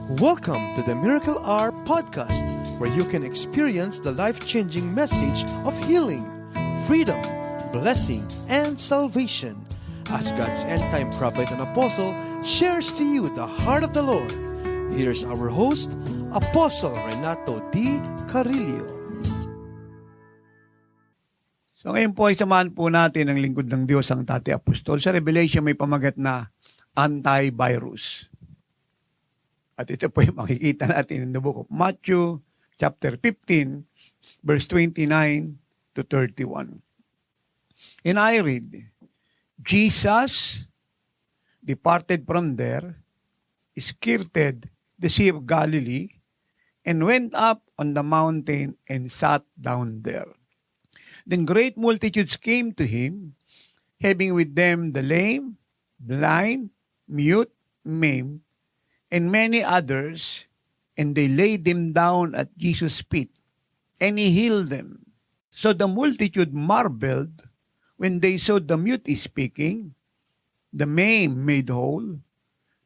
Welcome to the Miracle Hour podcast, where you can experience the life-changing message of healing, freedom, blessing, and salvation. As God's end-time prophet and apostle shares to you the heart of the Lord, here's our host, Apostle Renato D. Carillo. So ngayon po ay samahan po natin ang lingkod ng Diyos, ang Tati Apostol. Sa Revelation may pamagat na antivirus. At ito po yung makikita natin in the book of Matthew, chapter 15, verse 29 to 31. And I read, Jesus departed from there, skirted the Sea of Galilee, and went up on the mountain and sat down there. Then great multitudes came to him, having with them the lame, blind, mute, maimed, and many others, and they laid them down at Jesus' feet, and he healed them. So the multitude marveled when they saw the mute speaking, the maimed made whole,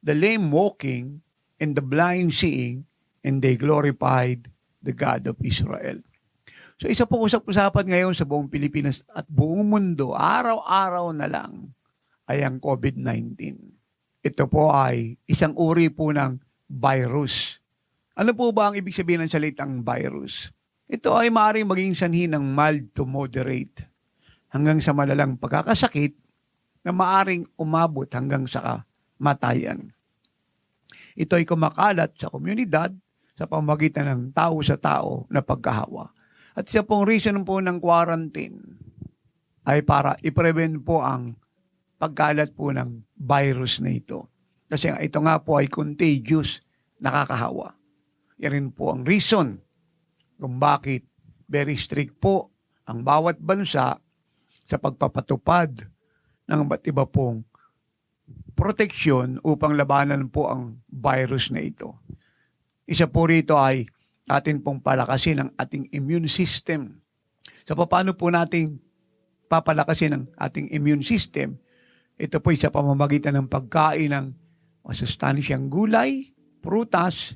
the lame walking, and the blind seeing, and they glorified the God of Israel. So isa pong usap-usapan ngayon sa buong Pilipinas at buong mundo, araw-araw na lang, ay ang COVID-19. Ito po ay isang uri po ng virus. Ano po ba ang ibig sabihin ng salitang virus? Ito ay maaaring maging sanhi ng mild to moderate hanggang sa malalang pagkakasakit na maaaring umabot hanggang sa kamatayan. Ito ay kumakalat sa komunidad sa pamamagitan ng tao sa tao na pagkahawa. At siya pong reason po ng quarantine ay para i-prevent po ang pagkalat po ng virus na ito. Kasi ito nga po ay contagious, nakakahawa. Yan rin po ang reason kung bakit very strict po ang bawat bansa sa pagpapatupad ng iba't iba pong proteksyon upang labanan po ang virus na ito. Isa po rito ay atin pong palakasin ang ating immune system. So paano po nating papalakasin ang ating immune system? Ito po sa pamamagitan ng pagkain ng masustansyang gulay, prutas,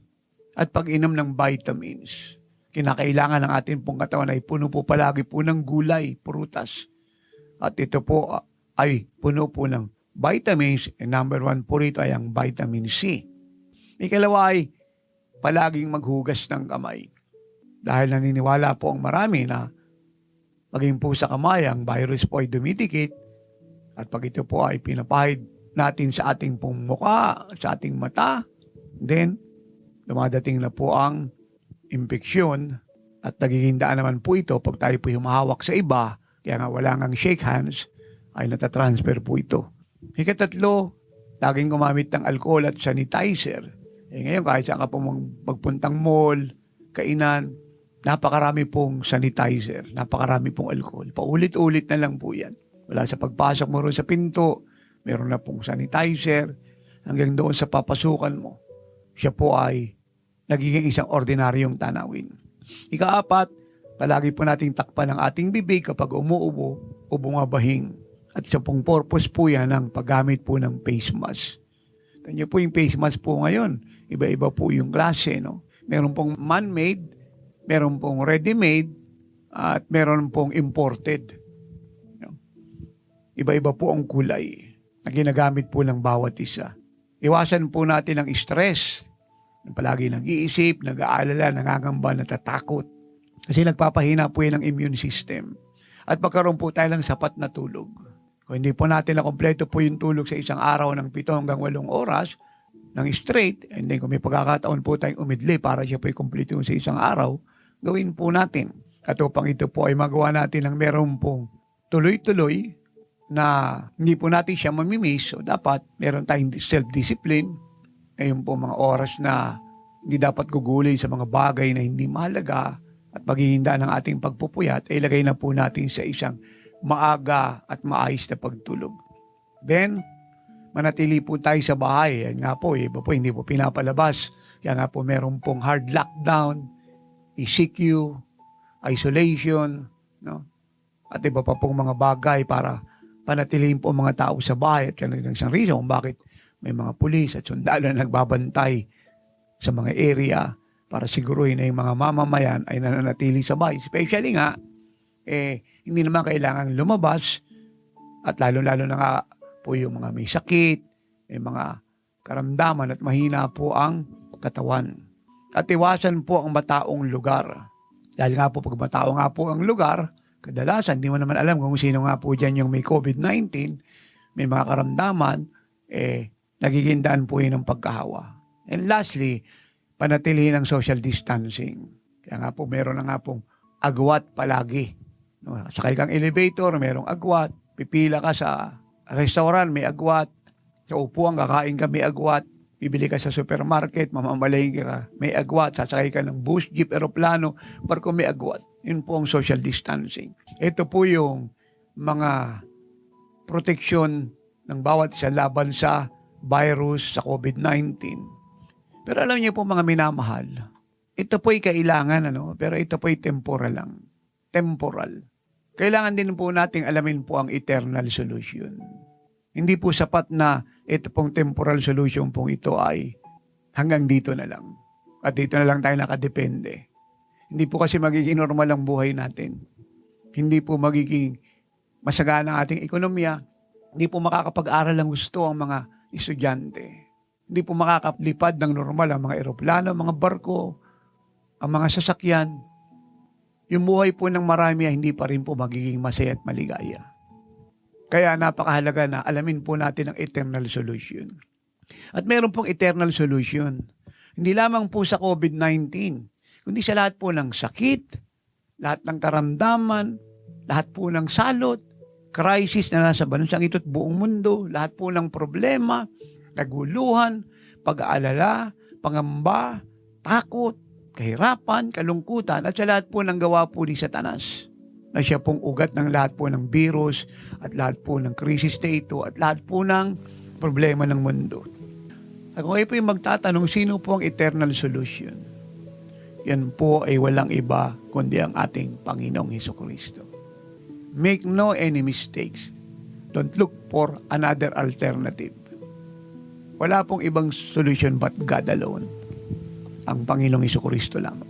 at pag-inom ng vitamins. Kinakailangan ng ating pong katawan ay puno po palagi po ng gulay, prutas. At ito po ay puno po ng vitamins. And number 1 po rito ay ang vitamin C. Ikalawa ay palaging maghugas ng kamay. Dahil naniniwala po ang marami na maging po sa kamay, ang virus po ay dumidikit. At pag ito po ay pinapahid natin sa ating pong muka, sa ating mata, then dumadating na po ang impeksyon at nagiging daan naman po ito pag tayo po humahawak sa iba, kaya nga wala ngang shake hands, ay natatransfer po ito. Ikatatlo, laging gumamit ng alcohol at sanitizer. Ngayon kahit saan ka po magpuntang mall, kainan, napakarami pong sanitizer, napakarami pong alcohol. Paulit-ulit na lang po yan. Wala sa pagpasok mo rin sa pinto, meron na pong sanitizer, hanggang doon sa papasukan mo. Siya po ay nagiging isang ordinaryong tanawin. Ika-4, palagi po nating takpan ang ating bibig kapag umuubo o bumabahing. At sa pong purpose po yan ang paggamit po ng face mask. Tanyo po yung face mask po ngayon, iba-iba po yung klase. No? Meron pong man-made, meron pong ready-made, at meron pong imported. Iba-iba po ang kulay na ginagamit po ng bawat isa. Iwasan po natin ang stress. Palagi nag-iisip, nag-aalala, nangangamba, natatakot. Kasi nagpapahina po yan ng immune system. At magkaroon po tayo ng sapat na tulog. Kung hindi po natin na kompleto po yung tulog sa isang araw ng 7 hanggang 8 oras ng straight, and then kung may pagkakataon po tayong umidli para siya po yung kompleto sa isang araw, gawin po natin. At upang ito po ay magawa natin ng meron pong tuloy-tuloy na hindi po natin siya mamimiss, so dapat meron tayong self-discipline. Ngayon po mga oras na hindi dapat gugulay sa mga bagay na hindi mahalaga at paghihinda ng ating pagpupuyat, ay ilagay na po natin sa isang maaga at maayos na pagtulog. Then, manatili po tayo sa bahay. Yan nga po, iba po hindi po pinapalabas. Kaya nga po meron pong hard lockdown, ECQ, isolation, no? At iba pa pong mga bagay para panatilihin po ang mga tao sa bahay. At yan ang isang reason kung bakit may mga pulis at sundalo na nagbabantay sa mga area para siguruhin na yung mga mamamayan ay nananatili sa bahay. Especially nga, hindi naman kailangang lumabas at lalo-lalo na nga po yung mga may sakit, may mga karamdaman at mahina po ang katawan. At iwasan po ang mataong lugar. Dahil nga po pag matao nga po ang lugar, kadalasan hindi mo naman alam kung sino nga po dyan yung may COVID-19, may mga karamdaman, nagiging daan po yun ng pagkahawa. And lastly, panatilihin ang social distancing. Kaya nga po meron na nga pong agwat palagi. No, sakay kang elevator, merong agwat. Pipila ka sa restaurant, may agwat. Sa upuan, kakain ka, may agwat. Bibili ka sa supermarket, mamamalayin ka, may agwat. Sasakay ka ng bus, jeep, aeroplano, barko, may agwat. Yun po ang social distancing. Ito po yung mga proteksyon ng bawat isa laban sa virus, sa COVID-19. Pero alam niyo po mga minamahal, ito po'y kailangan, pero ito po'y temporal lang. Temporal. Kailangan din po nating alamin po ang eternal solution. Hindi po sapat na ito pong temporal solution pong ito ay hanggang dito na lang. At dito na lang tayo nakadepende. Hindi po kasi magiging normal ang buhay natin. Hindi po magiging masagana ang ating ekonomiya. Hindi po makakapag-aral ang gusto ang mga estudyante. Hindi po makakaplipad ng normal ang mga eroplano, mga barko, ang mga sasakyan. Yung buhay po ng marami ay hindi pa rin po magiging masaya at maligaya. Kaya napakahalaga na alamin po natin ang eternal solution. At meron pong eternal solution. Hindi lamang po sa COVID-19, kundi sa lahat po ng sakit, lahat ng karamdaman, lahat po ng salot, crisis na nasa bansang ito at buong mundo, lahat po ng problema, kaguluhan, pag-aalala, pangamba, takot, kahirapan, kalungkutan, at sa lahat po ng gawa po ni Satanas, na siya pong ugat ng lahat po ng virus, at lahat po ng krisis na ito, at lahat po ng problema ng mundo. At kung kayo po yung magtatanong, sino po ang eternal solution? Yan po ay walang iba, kundi ang ating Panginoong Hesukristo. Make no any mistakes. Don't look for another alternative. Wala pong ibang solution but God alone. Ang Panginoong Hesukristo lamang.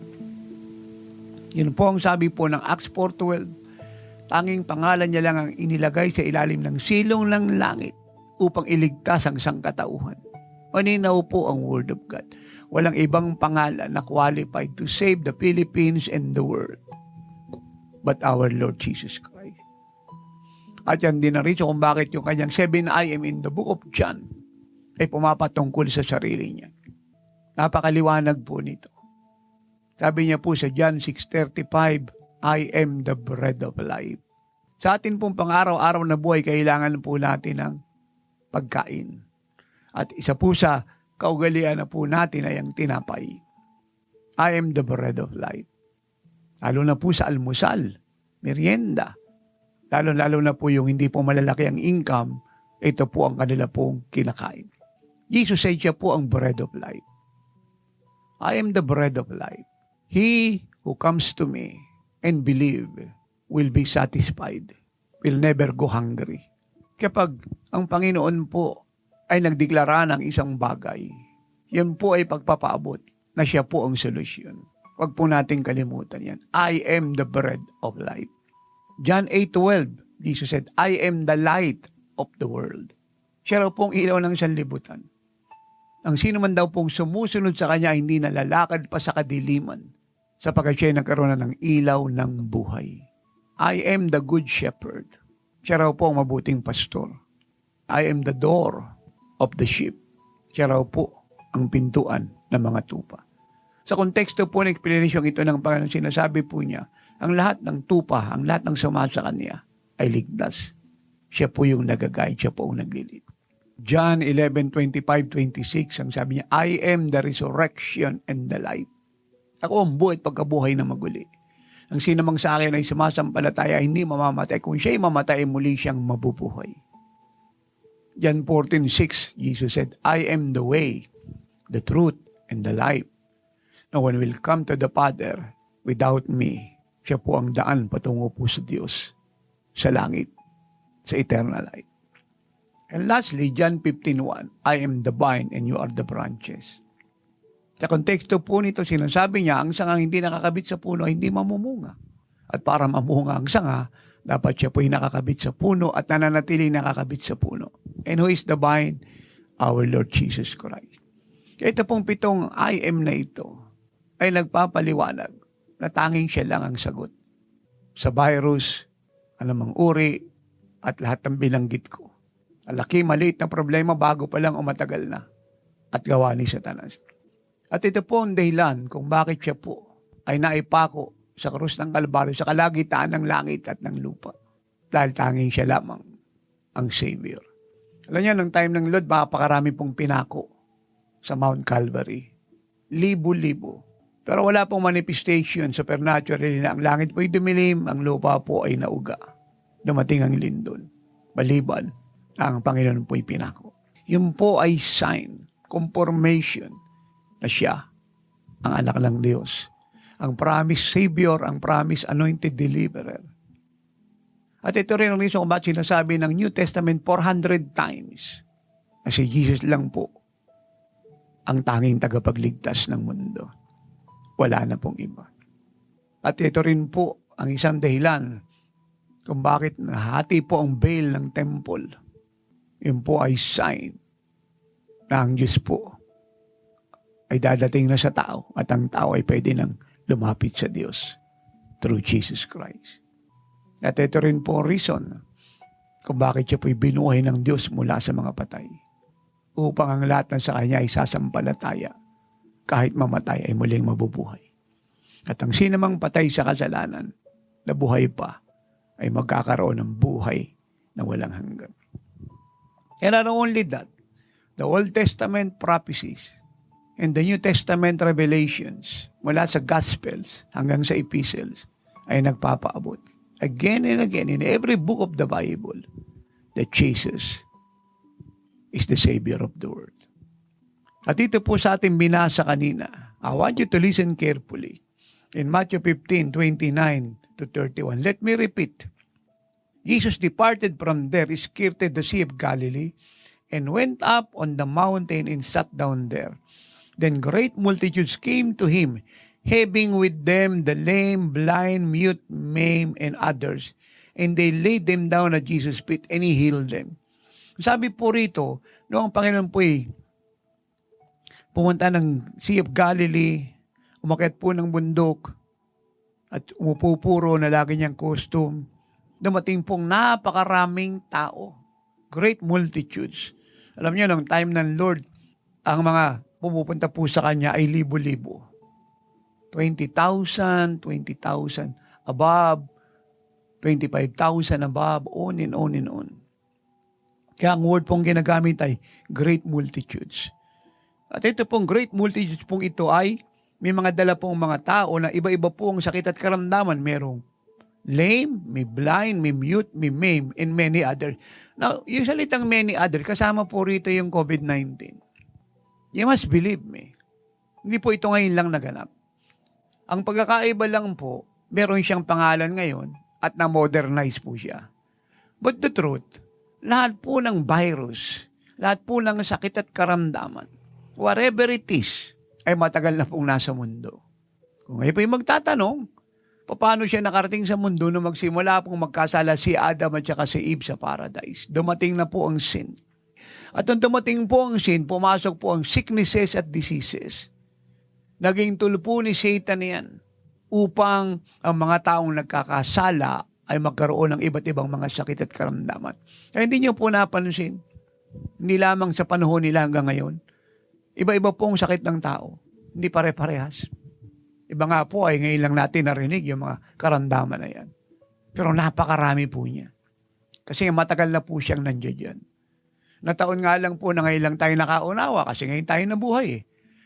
Yun po ang sabi po ng Acts 4:12. Tanging pangalan niya lang ang inilagay sa ilalim ng silong ng langit upang iligtas ang sangkatauhan. Maninaw po ang Word of God. Walang ibang pangalan na qualified to save the Philippines and the world but our Lord Jesus Christ. At yan din na rin kung bakit yung kanyang 7 I am in the book of John ay pumapatungkol sa sarili niya. Napakaliwanag po nito. Sabi niya po sa John 6:35, I am the bread of life. Sa atin pong pang-araw-araw na buhay, kailangan po natin ng pagkain. At isa po sa kaugalian na po natin ay ang tinapay. I am the bread of life. Lalo na po sa almusal, merienda. Lalo na po yung hindi po malalaki ang income, ito po ang kanila pong kinakain. Jesus said siya po ang bread of life. I am the bread of life. He who comes to me and believe will be satisfied, will never go hungry. Kapag ang Panginoon po ay nagdeklara ng isang bagay, yan po ay pagpapaabot na siya po ang solusyon. Huwag po nating kalimutan yan. I am the bread of life. John 8:12, Jesus said, I am the light of the world. Siya raw pong ilaw ng sanlibutan. Ang sino man daw pong sumusunod sa kanya, hindi nalalakad pa sa kadiliman, sapagkat siya ay nagkaroon na ng ilaw ng buhay. I am the good shepherd. Siya raw po ang mabuting pastor. I am the door of the sheep. Siya raw po ang pintuan ng mga tupa. Sa konteksto po ng eksplanasyon ito ng Panginoon, sinasabi po niya, ang lahat ng tupa, ang lahat ng sumasa kanya ay ligtas. Siya po yung nag-guide, siya po ang naglilid. John 11:25-26, ang sabi niya, I am the resurrection and the life. Ako ang buhay at pagkabuhay na maguli. Ang sinamang sa akin ay sumasampalataya, hindi mamamatay. Kung siya'y mamatay, muli siyang mabubuhay. John 14:6, Jesus said, I am the way, the truth, and the life. No one will come to the Father without me. Siya po ang daan patungo po sa Diyos, sa langit, sa eternal life. And lastly, John 15:1, I am the vine and you are the branches. Sa konteksto po nito, sinasabi niya, ang sangang hindi nakakabit sa puno ay hindi mamumunga. At para mamunga ang sanga, dapat siya po ay nakakabit sa puno at nananatili nakakabit sa puno. And who is the vine? Our Lord Jesus Christ. Kaya ito pong 7 I am na ito ay nagpapaliwanag na tanging siya lang ang sagot sa virus, anumang uri, at lahat ng binanggit ko. Malaki, maliit na problema bago pa lang o matagal na at gawa ni Satanas. At ito po ang dahilan kung bakit siya po ay naipako sa krus ng Kalbaryo sa kalagitan ng langit at ng lupa. Dahil tanging siya lamang ang Savior. Alam niyo, nung time ng Lord, makapakarami pong pinako sa Mount Calvary. Libo-libo. Pero wala pong manifestation supernatural na ang langit po'y dumilim, ang lupa po ay nauga. Dumating ang lindol. Maliban, ang Panginoon po'y pinako. Yun po ay sign, confirmation na siya ang anak ng Diyos. Ang promised Savior, ang promised anointed deliverer. At ito rin ang reason kung bakit sinasabi ng New Testament 400 times na si Jesus lang po ang tanging tagapagligtas ng mundo. Wala na pong iba. At ito rin po ang isang dahilan kung bakit nahati po ang veil ng temple. Yun po ay sign na ang Diyos po ay dadating na sa tao at ang tao ay pwede nang lumapit sa Diyos through Jesus Christ. At ito rin po ang reason kung bakit siya po'y binuhay ng Diyos mula sa mga patay. Upang ang lahat ng sa Kanya ay sasampalataya, kahit mamatay ay muling mabubuhay. At ang sinamang patay sa kasalanan, na buhay pa, ay magkakaroon ng buhay na walang hanggan. And not only that, the Old Testament prophecies and the New Testament revelations mula sa Gospels hanggang sa Epistles ay nagpapaabot. Again and again, in every book of the Bible, that Jesus is the Savior of the world. At ito po sa ating binasa kanina. I want you to listen carefully. In Matthew 15:29-31, let me repeat. Jesus departed from there, skirted the Sea of Galilee, and went up on the mountain and sat down there. Then great multitudes came to him, having with them the lame, blind, mute, maimed, and others. And they laid them down at Jesus' feet, and he healed them. Sabi po rito, noong Panginoon po'y pumunta ng Sea of Galilee, umakyat po ng bundok, at umupo puro na lagi niyang costume, dumating pong napakaraming tao. Great multitudes. Alam niyo, nung time ng Lord, ang mga pumupunta po sa Kanya ay libo-libo. 20,000, above, 25,000 above, on and on and on. Kaya ang word pong ginagamit ay great multitudes. At ito pong great multitudes pong ito ay may mga dala pong mga tao na iba-iba pong sakit at karamdaman. Merong lame, may blind, may mute, may maimed, and many other. Now, yung salitang many other, kasama po rito yung COVID-19. You must believe me. Hindi po ito ngayon lang naganap. Ang pagkakaiba lang po, meron siyang pangalan ngayon at na-modernize po siya. But the truth, lahat po ng virus, lahat po ng sakit at karamdaman, whatever it is, ay matagal na pong nasa mundo. Kung ngayon po yung magtatanong, paano siya nakarating sa mundo nung magsimula pong magkasala si Adam at saka si Eve sa paradise? Dumating na po ang sin. At nung dumating po ang sin, pumasok po ang sicknesses at diseases. Naging tulpo ni Satan yan upang ang mga taong nagkakasala ay magkaroon ng iba't ibang mga sakit at karamdaman. Kaya hindi niyo po napansin, hindi lamang sa panahon nila hanggang ngayon, iba-iba pong sakit ng tao. Hindi pare-parehas. Iba nga po ay ngayon lang natin narinig yung mga karamdaman na yan. Pero napakarami po niya. Kasi matagal na po siyang nandiyan dyan. Nataon nga lang po na ngayon lang tayo nakaunawa kasi ngayon tayo nabuhay eh.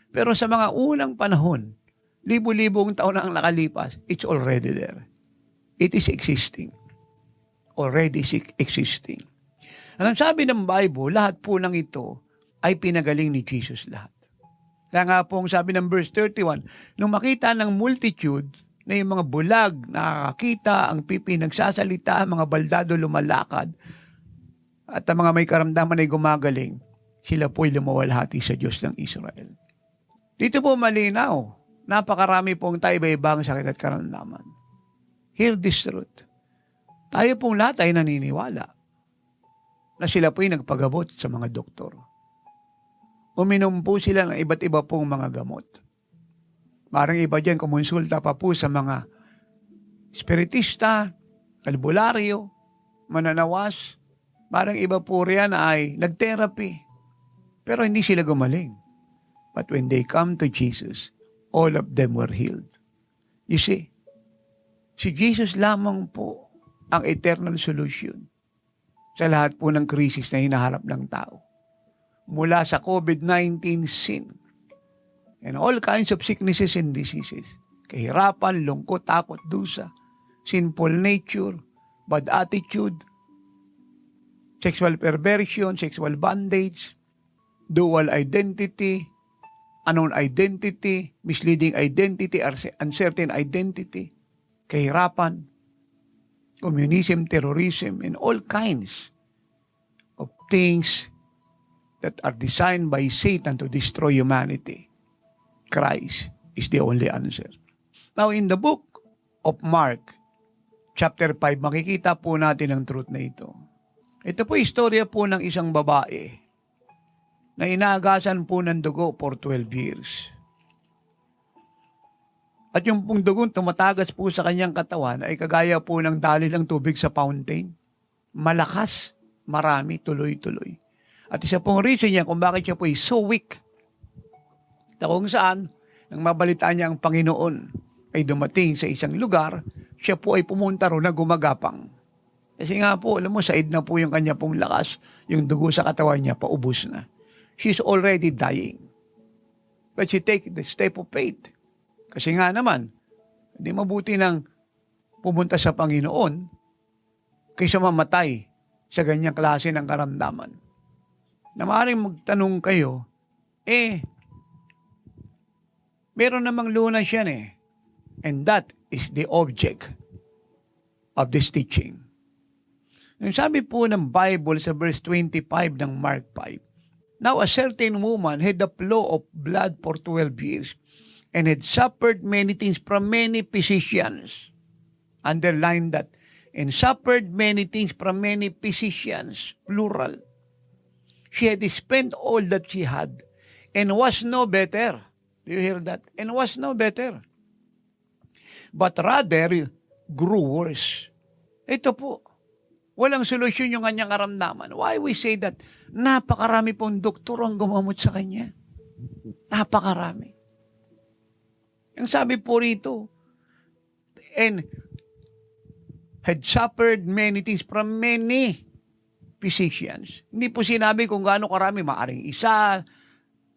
Pero sa mga unang panahon, libo-libong taon na ang nakalipas, it's already there. It is existing. Already existing. Ang sabi ng Bible, lahat po ng ito ay pinagaling ni Jesus lahat. Kaya nga po, sabi ng verse 31, nung makita ng multitude na yung mga bulag nakakakita, ang pipi nagsasalita, ang mga baldado lumalakad, at ang mga may karamdaman ay gumagaling, sila po'y lumawalhati sa Diyos ng Israel. Dito po malinaw, napakarami pong tayo iba-ibang sakit at karamdaman. Hear this truth. Tayo pong lahat ay naniniwala na sila po'y nagpagabot sa mga doktor. Uminom po sila ng iba't iba pong mga gamot. Parang iba dyan, kumonsulta pa po sa mga spiritista, albularyo, mananawas. Parang iba po riyan ay nag-therapy. Pero hindi sila gumaling. But when they come to Jesus, all of them were healed. You see, si Jesus lamang po ang eternal solution sa lahat po ng krisis na hinaharap ng tao. Mula sa COVID-19 sin and all kinds of sicknesses and diseases. Kahirapan, lungkot, takot, dusa, sinful nature, bad attitude, sexual perversion, sexual bondage, dual identity, unknown identity, misleading identity, uncertain identity, kahirapan, communism, terrorism, and all kinds of things that are designed by Satan to destroy humanity. Christ is the only answer. Now, in the book of Mark, chapter 5, makikita po natin ang truth na ito. Ito po istorya po ng isang babae na inaagasan po ng dugo for 12 years. At yung pong dugong tumatagas po sa kanyang katawan ay kagaya po ng daloy ng tubig sa fountain. Malakas, marami, tuloy-tuloy. At isa pong reason niya kung bakit siya po ay so weak. Na kung saan, nang mabalitaan niya ang Panginoon ay dumating sa isang lugar, siya po ay pumunta ro na gumagapang. Kasi nga po, alam mo, said na po yung kanya pong lakas, yung dugo sa katawan niya, paubos na. She's already dying. But she take the step of faith. Kasi nga naman, hindi mabuti nang pumunta sa Panginoon kaysa mamatay sa ganyang klase ng karamdaman. Na maaaring magtanong kayo, meron namang lunas yan eh. And that is the object of this teaching. Yung sabi po ng Bible sa verse 25 ng Mark 5, now a certain woman had a flow of blood for 12 years and had suffered many things from many physicians. Underline that. And suffered many things from many physicians, plural. She had spent all that she had and was no better. Do you hear that? And was no better. But rather grew worse. Ito po, walang solusyon yung kanyang karamdaman. Why we say that? Napakarami pong doktor ang gumamot sa kanya. Napakarami. Ang sabi po rito, and had suffered many things from many physicians. Hindi po sinabi kung gaano karami, maaring isa,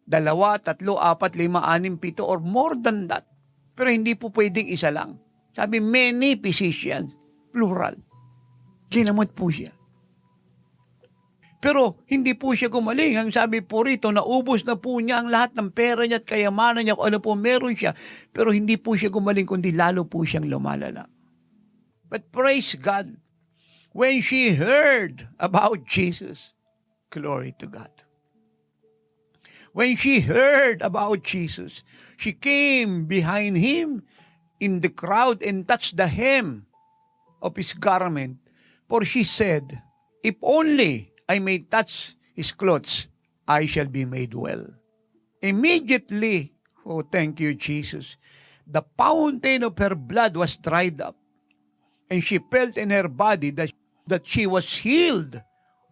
dalawa, tatlo, apat, lima, anim, pito, or more than that. Pero hindi po pwedeng isa lang. Sabi, many physicians, plural. Ginamot po siya. Pero hindi po siya gumaling. Ang sabi po rito, naubos na po niya ang lahat ng pera niya at kayamanan niya kung ano po meron siya. Pero hindi po siya gumaling, kundi lalo po siyang lumalala. But praise God, when she heard about Jesus, glory to God. When she heard about Jesus, she came behind him in the crowd and touched the hem of his garment. For she said, if only I may touch his clothes, I shall be made well. Immediately, oh thank you Jesus, the fountain of her blood was dried up, and she felt in her body that she was healed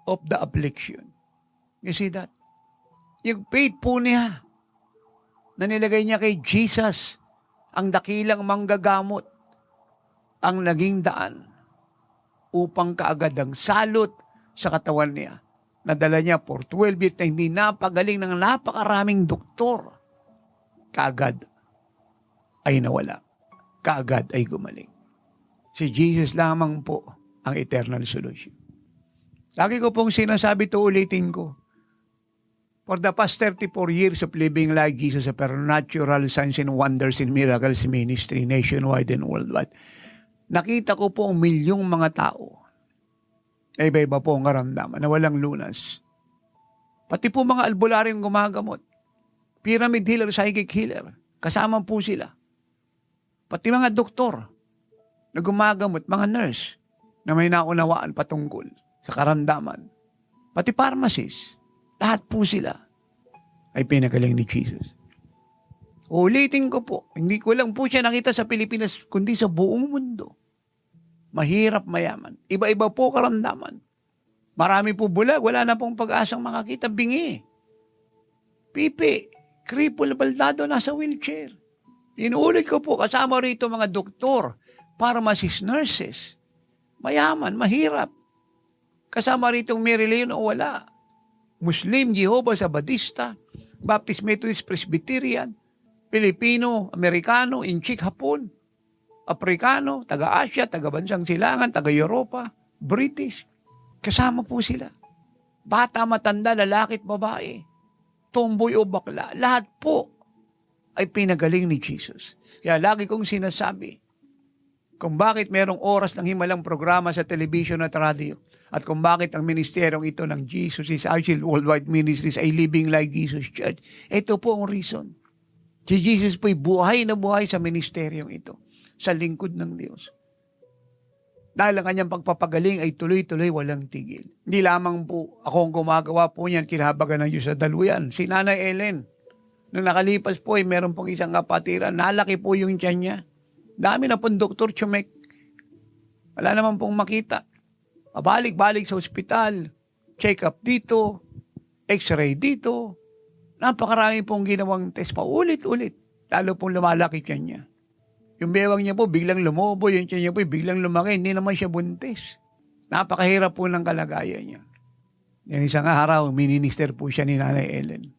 of the affliction. You see that? Yung faith po niya, na nilagay niya kay Jesus, ang dakilang manggagamot, ang naging daan, upang kaagad ang salot sa katawan niya. Nadala niya for 12 years na hindi napagaling ng napakaraming doktor. Kaagad ay nawala. Kaagad ay gumaling. Si Jesus lamang po ang eternal solution. Lagi ko pong sinasabi ito, ulitin ko. For the past 34 years of living like Jesus, a supernatural signs and wonders and miracles ministry nationwide and worldwide, nakita ko po ang milyong mga tao. Iba-iba po ang karamdaman na walang lunas. Pati po mga albularyong gumagamot. pyramid healer, psychic healer. Kasama po sila. Pati mga doktor na gumagamot, mga nurse na may naunawaan patungkol sa karamdaman. Pati pharmacist. Lahat po sila ay pinagaling ni Jesus. Ulitin ko po, hindi ko lang po siya nakita sa Pilipinas, kundi sa buong mundo. Mahirap, mayaman. Iba-iba po karamdaman. Marami po bulag, wala na pong pag-asang makakita, bingi. Pipi, cripple, baldado, nasa wheelchair. Inuulit ko po, kasama rito mga doktor, pharmacist, nurses. Mayaman, mahirap. Kasama rito Mary Leon o wala. Muslim, Jehovah, Sabadista, Baptist, Methodist, Presbyterian, Pilipino, Amerikano, Inchik, Hapon, Afrikano, taga-Asya, taga-Bansang Silangan, taga-Europa, British. Kasama po sila. Bata, matanda, lalaki at babae. Tomboy o bakla. Lahat po ay pinagaling ni Jesus. Kaya lagi kong sinasabi, kung bakit merong oras ng himalang programa sa television at radio, at kung bakit ang ministeryong ito ng Jesus is Archil Worldwide Ministries ay Living Like Jesus Church, ito po ang reason. Si Jesus po'y buhay na buhay sa ministeryong ito, sa lingkod ng Diyos. Dahil ang kanyang pagpapagaling ay tuloy-tuloy walang tigil. Hindi lamang po ako ang gumagawa po niyan, kinahabagan ng Diyos sa daluyan. Si Nanay Ellen, nung nakalipas po ay meron pong isang kapatiran, nalaki po yung tiyan niya. Dami na pong doktor Chumek. Wala naman pong makita. Pabalik-balik sa ospital, check-up dito, x-ray dito. Napakarami pong ginawang test pa ulit-ulit. Lalo pong lumalaki tiyan niya. Yung bewang niya po biglang lumobo, yung tiyan niya po biglang lumaki, hindi naman siya buntis. Napakahirap po ng kalagayan niya. Yan isang araw, minister po siya ni Nanay Ellen.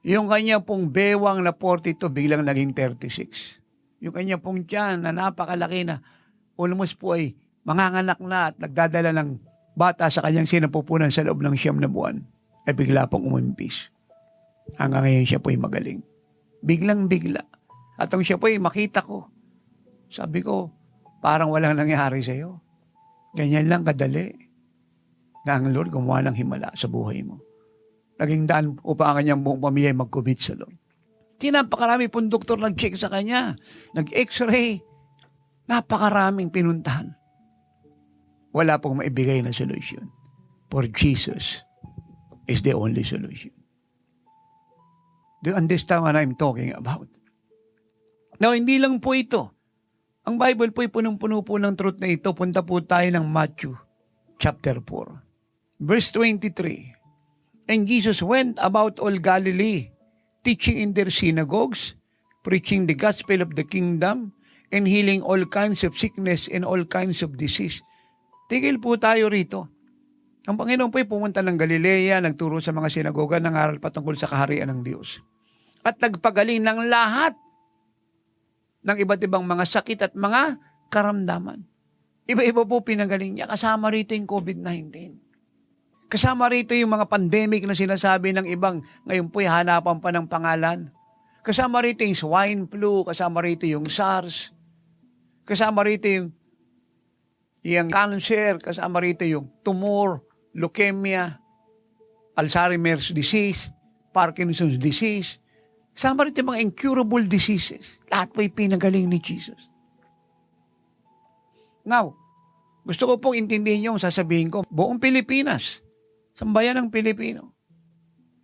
Yung kanya pong bewang na 42, biglang naging 36. Yung kanya pong tiyan na napakalaki na, almost po ay manganganak na at nagdadala ng bata sa kanyang sinapupunan sa loob ng 9 na buwan, ay bigla pong umimpis. Hanggang ngayon siya po ay magaling. Biglang-bigla. At ang siya po ay makita ko, sabi ko, parang walang nangyari sa iyo. Ganyan lang kadali na ang Lord gumawa ng himala sa buhay mo. Naging daan upang ang kanyang buong pamilya ay mag-commit sa Lord. Napakarami pong doktor nag-check sa kanya. Nag-x-ray. Napakaraming pinuntahan. Wala pong maibigay na solution. For Jesus is the only solution. Do you understand what I'm talking about? Now, hindi lang po ito. Ang Bible po ay punong-puno po ng truth na ito. Punta po tayo ng Matthew chapter 4. Verse 23. And Jesus went about all Galilee, teaching in their synagogues, preaching the gospel of the kingdom, and healing all kinds of sickness and all kinds of disease. Tigil po tayo rito. Ang Panginoon po ay pumunta ng Galilea, nagturo sa mga sinagoga, nangaral patungkol sa kaharian ng Diyos. At nagpagaling ng lahat ng iba't ibang mga sakit at mga karamdaman. Iba-iba po pinagaling niya. Kasama rito yung COVID-19. Kasama rito yung mga pandemic na sinasabi ng ibang, ngayon po'y hanapan pa ng pangalan. Kasama rito yung swine flu, kasama rito yung SARS, kasama rito yung cancer, kasama rito yung tumor, leukemia, Alzheimer's disease, Parkinson's disease, kasama rito yung mga incurable diseases. Lahat po'y pinagaling ni Jesus. Now, gusto ko pong intindihin yung sasabihin ko, buong Pilipinas, sambayan ng Pilipino,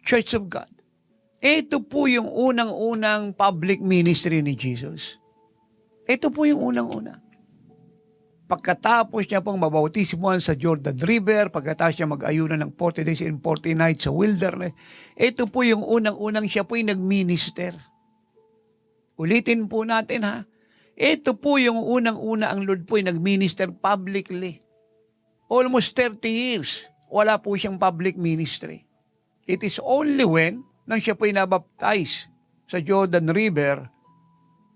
Church of God. Ito po yung unang-unang public ministry ni Jesus. Ito po yung unang-una. Pagkatapos niya pong mabautismuhan sa Jordan River, pagkatapos niya mag-ayunan ng 40 days and 40 nights sa wilderness, ito po yung unang-unang siya po yung nag-minister. Ulitin po natin ha. Ito po yung unang-una ang Lord po yung nag-minister publicly. Almost 30 years. Wala po siyang public ministry. It is only when nang siya po'y nabaptize sa Jordan River,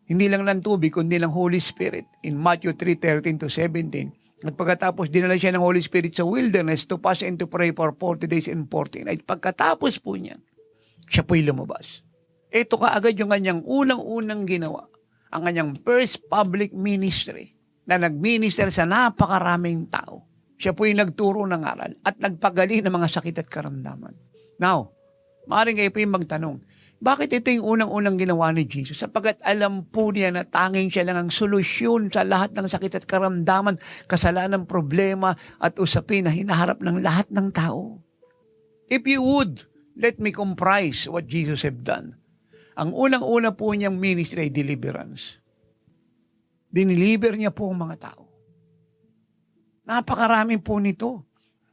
hindi lang ng tubig, kundi ng Holy Spirit in Matthew 3:13-17. At pagkatapos dinala siya ng Holy Spirit sa wilderness to fast and to pray for 40 days and 40 nights. Pagkatapos po niya, siya po'y lumabas. Ito kaagad yung kanyang unang-unang ginawa. Ang kanyang first public ministry na nag-minister sa napakaraming tao. Siya po'y nagturo ng aral at nagpagaling ng mga sakit at karamdaman. Now, maaaring kayo po'y magtanong, Bakit ito yung unang-unang ginawa ni Jesus? Sapagat alam po niya na tanging siya lang ang solusyon sa lahat ng sakit at karamdaman, kasalanan, problema at usapin na hinaharap ng lahat ng tao. If you would, let me comprise what Jesus have done. Ang unang-una po niyang ministry ay deliverance. Diniliver niya po ang mga tao. Napakarami po nito.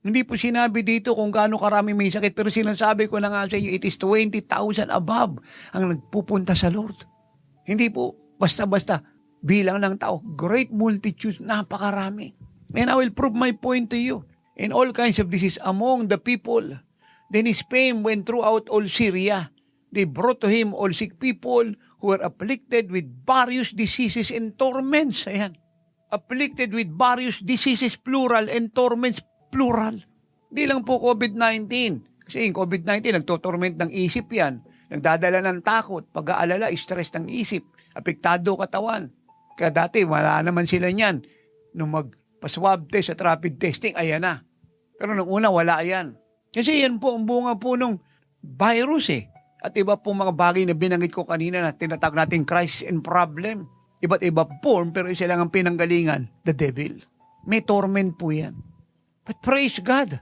Hindi po sinabi dito kung gaano karami may sakit, pero sinasabi ko na nga sa inyo, it is 20,000 above ang nagpupunta sa Lord. Hindi po basta-basta bilang ng tao. Great multitudes, napakarami. And I will prove my point to you. In all kinds of disease among the people. Then his fame went throughout all Syria. They brought to him all sick people who were afflicted with various diseases and torments. Ayan. Afflicted with various diseases, plural, and torments, plural. Di lang po COVID-19. Kasi yung COVID-19, nagtotorment ng isip yan. Nagdadala ng takot, pag-aalala, stress ng isip, apektado katawan. Kaya dati, wala naman sila niyan. Nung magpa-swab test at rapid testing, ayan na. Pero nung una, wala yan. Kasi yan po, ang bunga po ng virus eh. At iba po mga bagay na binanggit ko kanina na tinatawag natin crisis and problem. Iba't iba form, pero isa lang ang pinanggalingan, the devil. May torment po yan. But praise God.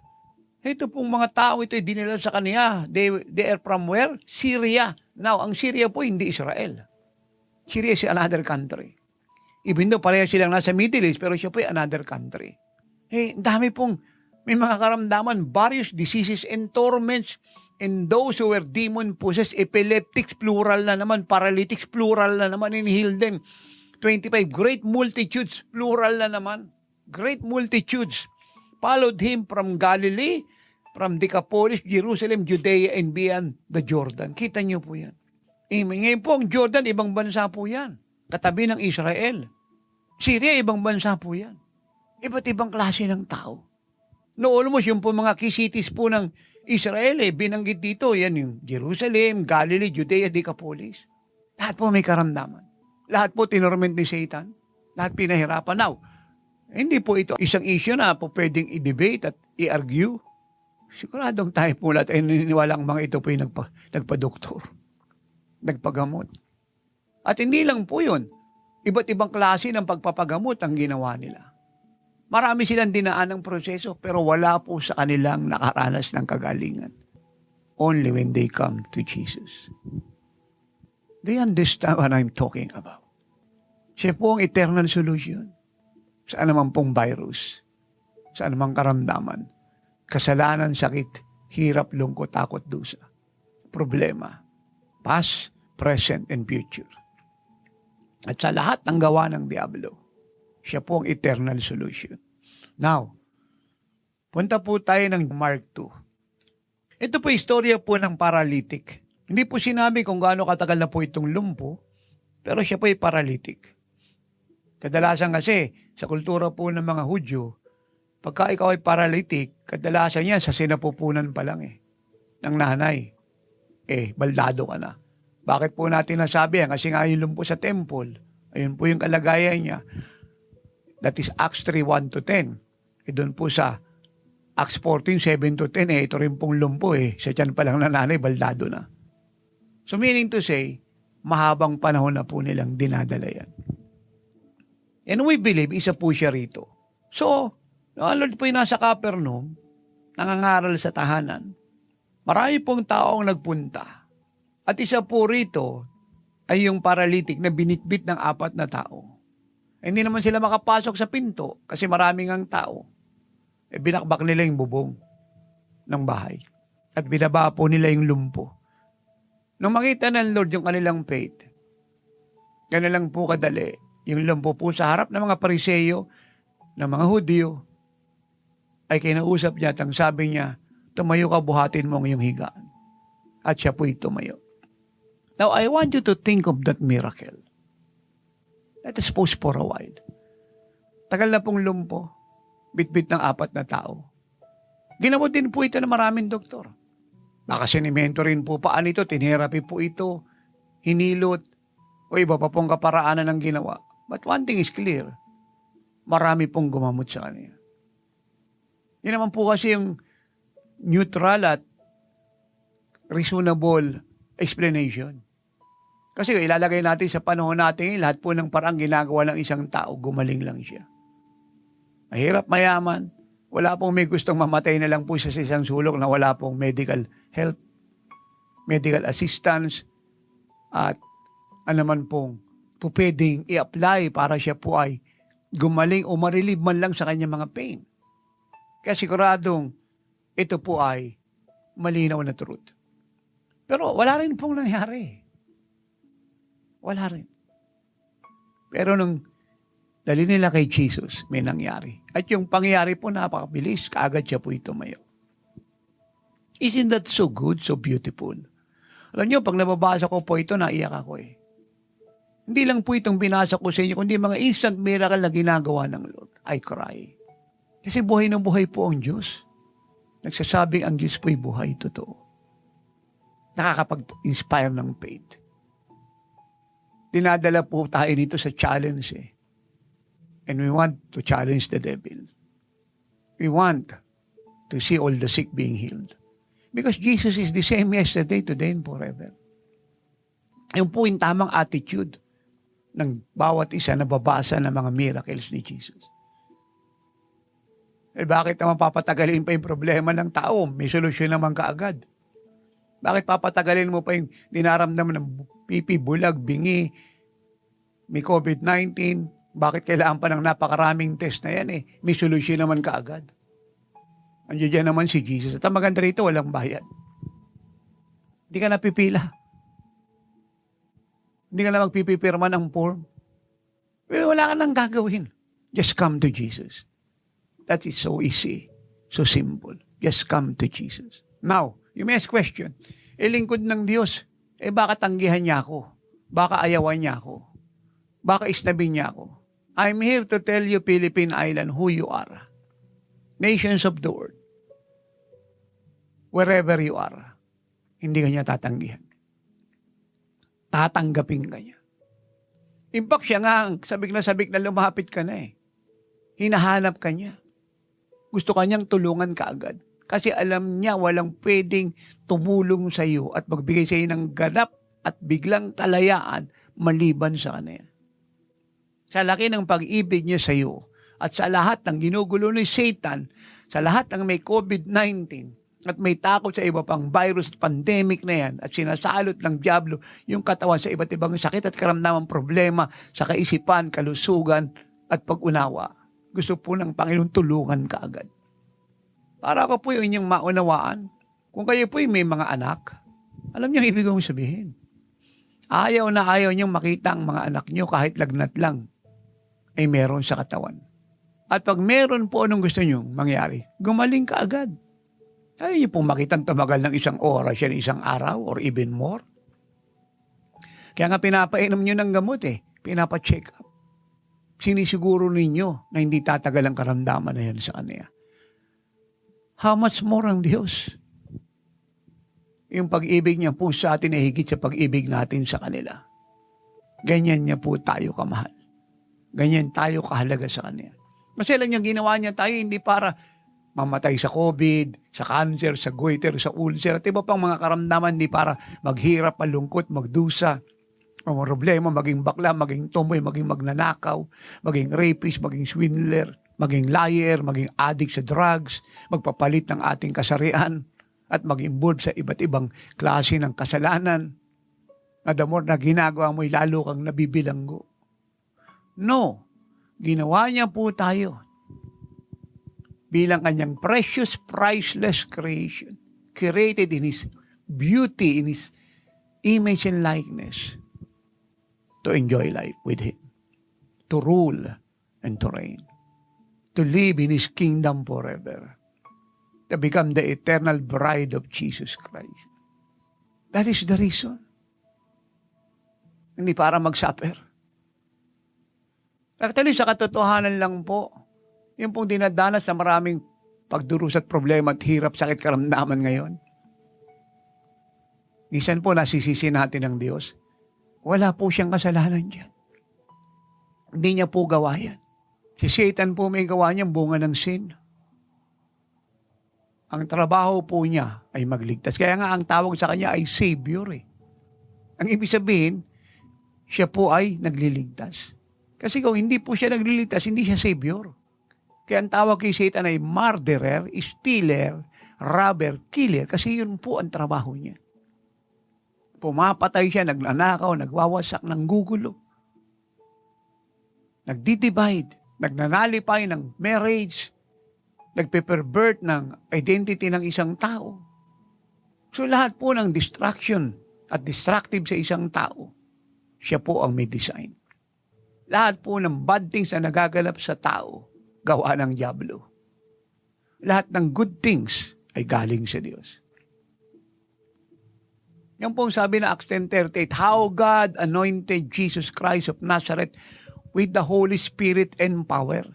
Ito pong mga tao ito dinila sa kanya. They are from where? Syria. Now, ang Syria po hindi Israel. Syria is another country. Even though pareha silang nasa Middle East, pero siya po ay another country. Dami pong may mga karamdaman, various diseases and torments. And those who were demon-possessed, epileptics, plural na naman, paralytics, plural na naman, and healed them. 25, great multitudes, plural na naman. Great multitudes followed him from Galilee, from Decapolis, Jerusalem, Judea, and beyond the Jordan. Kita niyo po yan. Ngayon po, ang Jordan, ibang bansa po yan. Katabi ng Israel. Syria, ibang bansa po yan. Iba't ibang klase ng tao. No, almost yung po mga key cities po ng Israel, binanggit dito, yan yung Jerusalem, Galilee, Judea, Decapolis. Lahat po may karamdaman. Lahat po tinorment ni Satan. Lahat pinahirapan. Now, hindi po ito isang issue na po pwedeng i-debate at i-argue. Siguradong tayo po lahat ay naniniwala ang mga ito po yung nagpa-doktor, nagpagamot. At hindi lang po yun. Iba't ibang klase ng pagpapagamot ang ginawa nila. Marami silang dinaan ng proseso pero wala po sa kanilang nakaranas ng kagalingan. Only when they come to Jesus. Do you understand what I'm talking about? Siya po ang eternal solution. Sa anumang pong virus, sa anumang karamdaman, kasalanan, sakit, hirap, lungkot, takot, dusa, problema, past, present, and future. At sa lahat ng gawa ng Diablo, siya po ang eternal solution. Now, punta po tayo ng Mark 2. Ito po istorya po ng paralytic. Hindi po sinabi kung gaano katagal na po itong lumpo, pero siya po ay paralytic. Kadalasan kasi, sa kultura po ng mga Hudyo, pagka ikaw ay paralytic, kadalasan yan sa sinapupunan pa lang ng nanay. Baldado ka na. Bakit po natin nasabi yan? Kasi nga yung lumpo sa temple, ayun po yung kalagayan niya. That is Acts 3:1-10. Doon po sa Acts 14:7-10, ito rin pong lumpo sa tiyan pa lang na nanay, baldado na. So meaning to say, mahabang panahon na po nilang dinadala yan. And we believe, isa po siya rito. So, ang Lord po yung nasa Capernaum, nangangaral sa tahanan. Marami pong tao ang nagpunta. At isa po rito ay yung paralytic na binitbit ng 4 na tao. Hindi naman sila makapasok sa pinto kasi maraming ang tao. Binakbak nila yung bubong ng bahay. At binaba po nila yung lumpo. Nung makita ng Lord yung kanilang faith, kanilang po kadali, yung lumpo po sa harap ng mga Pariseyo, ng mga Hudyo, ay kinausap niya at ang sabi niya, tumayo ka, buhatin mo ang iyong higaan. At siya po'y tumayo. Now, I want you to think of that miracle. Let us pause for a while. Tagal na pong lumpo, bitbit ng 4 na tao. Ginamot din po ito ng maraming doktor. Baka sinimento rin po paan ito, tinerapi po ito, hinilot, o iba pa pong kaparaanan ng ginawa. But one thing is clear, marami pong gumamot sa kanya. Yan naman po kasi yung neutral at reasonable explanation. Kasi ilalagay natin sa panahon natin, lahat po ng parang ginagawa ng isang tao, gumaling lang siya. Mahirap mayaman, wala pong may gustong mamatay na lang po siya sa isang sulok na wala pong medical help, medical assistance, at naman pong pwedeng i-apply para siya po ay gumaling o ma-relieve man lang sa kanyang mga pain. Kaya siguradong ito po ay malinaw na truth. Pero wala rin pong nangyari. Wala rin. Pero nung dali nila kay Jesus, may nangyari. At yung pangyayari po napakabilis, kaagad siya po tumayo. Isn't that so good, so beautiful? Alam niyo, pag nababasa ko po ito, naiyak ako eh. Hindi lang po itong binasa ko sa inyo, kundi mga instant miracle na ginagawa ng Lord. I cry. Kasi buhay ng buhay po ang Diyos. Nagsasabing ang Diyos po'y buhay, totoo. Nakakapag-inspire ng faith. Dinadala po tayo dito sa challenge eh. And we want to challenge the devil. We want to see all the sick being healed. Because Jesus is the same yesterday, today, and forever. Yung po yung tamang attitude ng bawat isa na babasa ng mga miracles ni Jesus. Eh bakit naman papatagalin pa yung problema ng tao? May solusyon naman kaagad. Bakit papatagalin mo pa yung dinaramdaman ng pipi, bulag, bingi, may COVID-19? Bakit kailangan pa ng napakaraming test na yan eh? May solusyon naman kaagad. Andiyan dyan naman si Jesus. At ang maganda rito, walang bayad. Hindi ka napipila. Hindi ka na magpipipirma ng form. Pero wala ka nang gagawin. Just come to Jesus. That is so easy. So simple. Just come to Jesus. Now, you may ask question. Lingkod ng Diyos. Baka tanggihan niya ako? Baka ayawan niya ako? Baka isnabin niya ako? I'm here to tell you, Philippine Island, who you are. Nations of the world. Wherever you are, hindi ka niya tatanggihan. Tatanggapin ka niya. In fact, siya nga, sabik na lumapit ka na eh. Hinahanap ka niya. Gusto ka niyang tulungan ka agad. Kasi alam niya walang pwedeng tumulong sa iyo at magbigay sa iyo ng ganap at biglang kalayaan maliban sa kanya. Sa laki ng pag-ibig niya sa iyo at sa lahat ng ginugulo ni Satan, sa lahat ng may COVID-19 at may takot sa iba pang virus at pandemic na yan at sinasalot ng Diablo yung katawan sa iba't ibang sakit at karamdamang problema sa kaisipan, kalusugan at pag-unawa. Gusto po ng Panginoon tulungan ka agad. Para ako po yung inyong maunawaan. Kung kayo po may mga anak, alam niyo ang ibig kong sabihin. Ayaw na ayaw niyong makita ang mga anak niyo kahit lagnat lang ay meron sa katawan. At pag meron po anong gusto niyong mangyari, gumaling ka agad. Ayaw niyo pong makitang tumagal ng isang oras yan, isang araw or even more. Kaya nga pinapainom niyo ng gamot pinapa-check up. Sinisiguro ninyo na hindi tatagal ang karamdaman na yan sa kanya. How much more ang Diyos? Yung pag-ibig niya po sa atin ay higit sa pag-ibig natin sa kanila. Ganyan niya po tayo kamahal. Ganyan tayo kahalaga sa Kanya. Kasi alam niya, ginawa niya tayo hindi para mamatay sa COVID, sa cancer, sa goiter, sa ulcer, at iba pang mga karamdaman, hindi para maghirap, malungkot, magdusa, o problema, maging bakla, maging tomboy, maging magnanakaw, maging rapist, maging swindler, maging liar, maging addict sa drugs, magpapalit ng ating kasarian, at mag-involve sa iba't ibang klase ng kasalanan. Na the more na ginagawa mo'y lalo kang nabibilanggo. No, ginawa niya po tayo bilang kanyang precious, priceless creation, created in His beauty, in His image and likeness, to enjoy life with Him, to rule and to reign, to live in His kingdom forever, to become the eternal bride of Jesus Christ. That is the reason. Hindi para mag-suffer. Actually, sa katotohanan lang po, yung pong dinadanas sa maraming pagdurusa at problema at hirap, sakit, karamdaman ngayon. Minsan po nasisisi natin ng Diyos. Wala po siyang kasalanan dyan. Hindi niya po gawa yan. Si Satan po may gawa niyang bunga ng sin. Ang trabaho po niya ay magligtas. Kaya nga ang tawag sa kanya ay Savior . Ang ibig sabihin, siya po ay nagliligtas. Kasi kung hindi po siya nagliligtas, hindi siya Savior. Kaya ang tawag kay Satan ay murderer, stealer, robber, killer. Kasi yun po ang trabaho niya. Pumapatay siya, nagnanakaw, nagwawasak ng gugulo. Nagdi-divide, nagnanalipay ng marriage, nagpe-pervert ng identity ng isang tao. So lahat po ng distraction at destructive sa isang tao, siya po ang may design. Lahat po ng bad things na nagagalap sa tao, gawa ng dyablo. Lahat ng good things ay galing sa Diyos. Yan po ang sabi na Acts 10:38, how God anointed Jesus Christ of Nazareth with the Holy Spirit and power,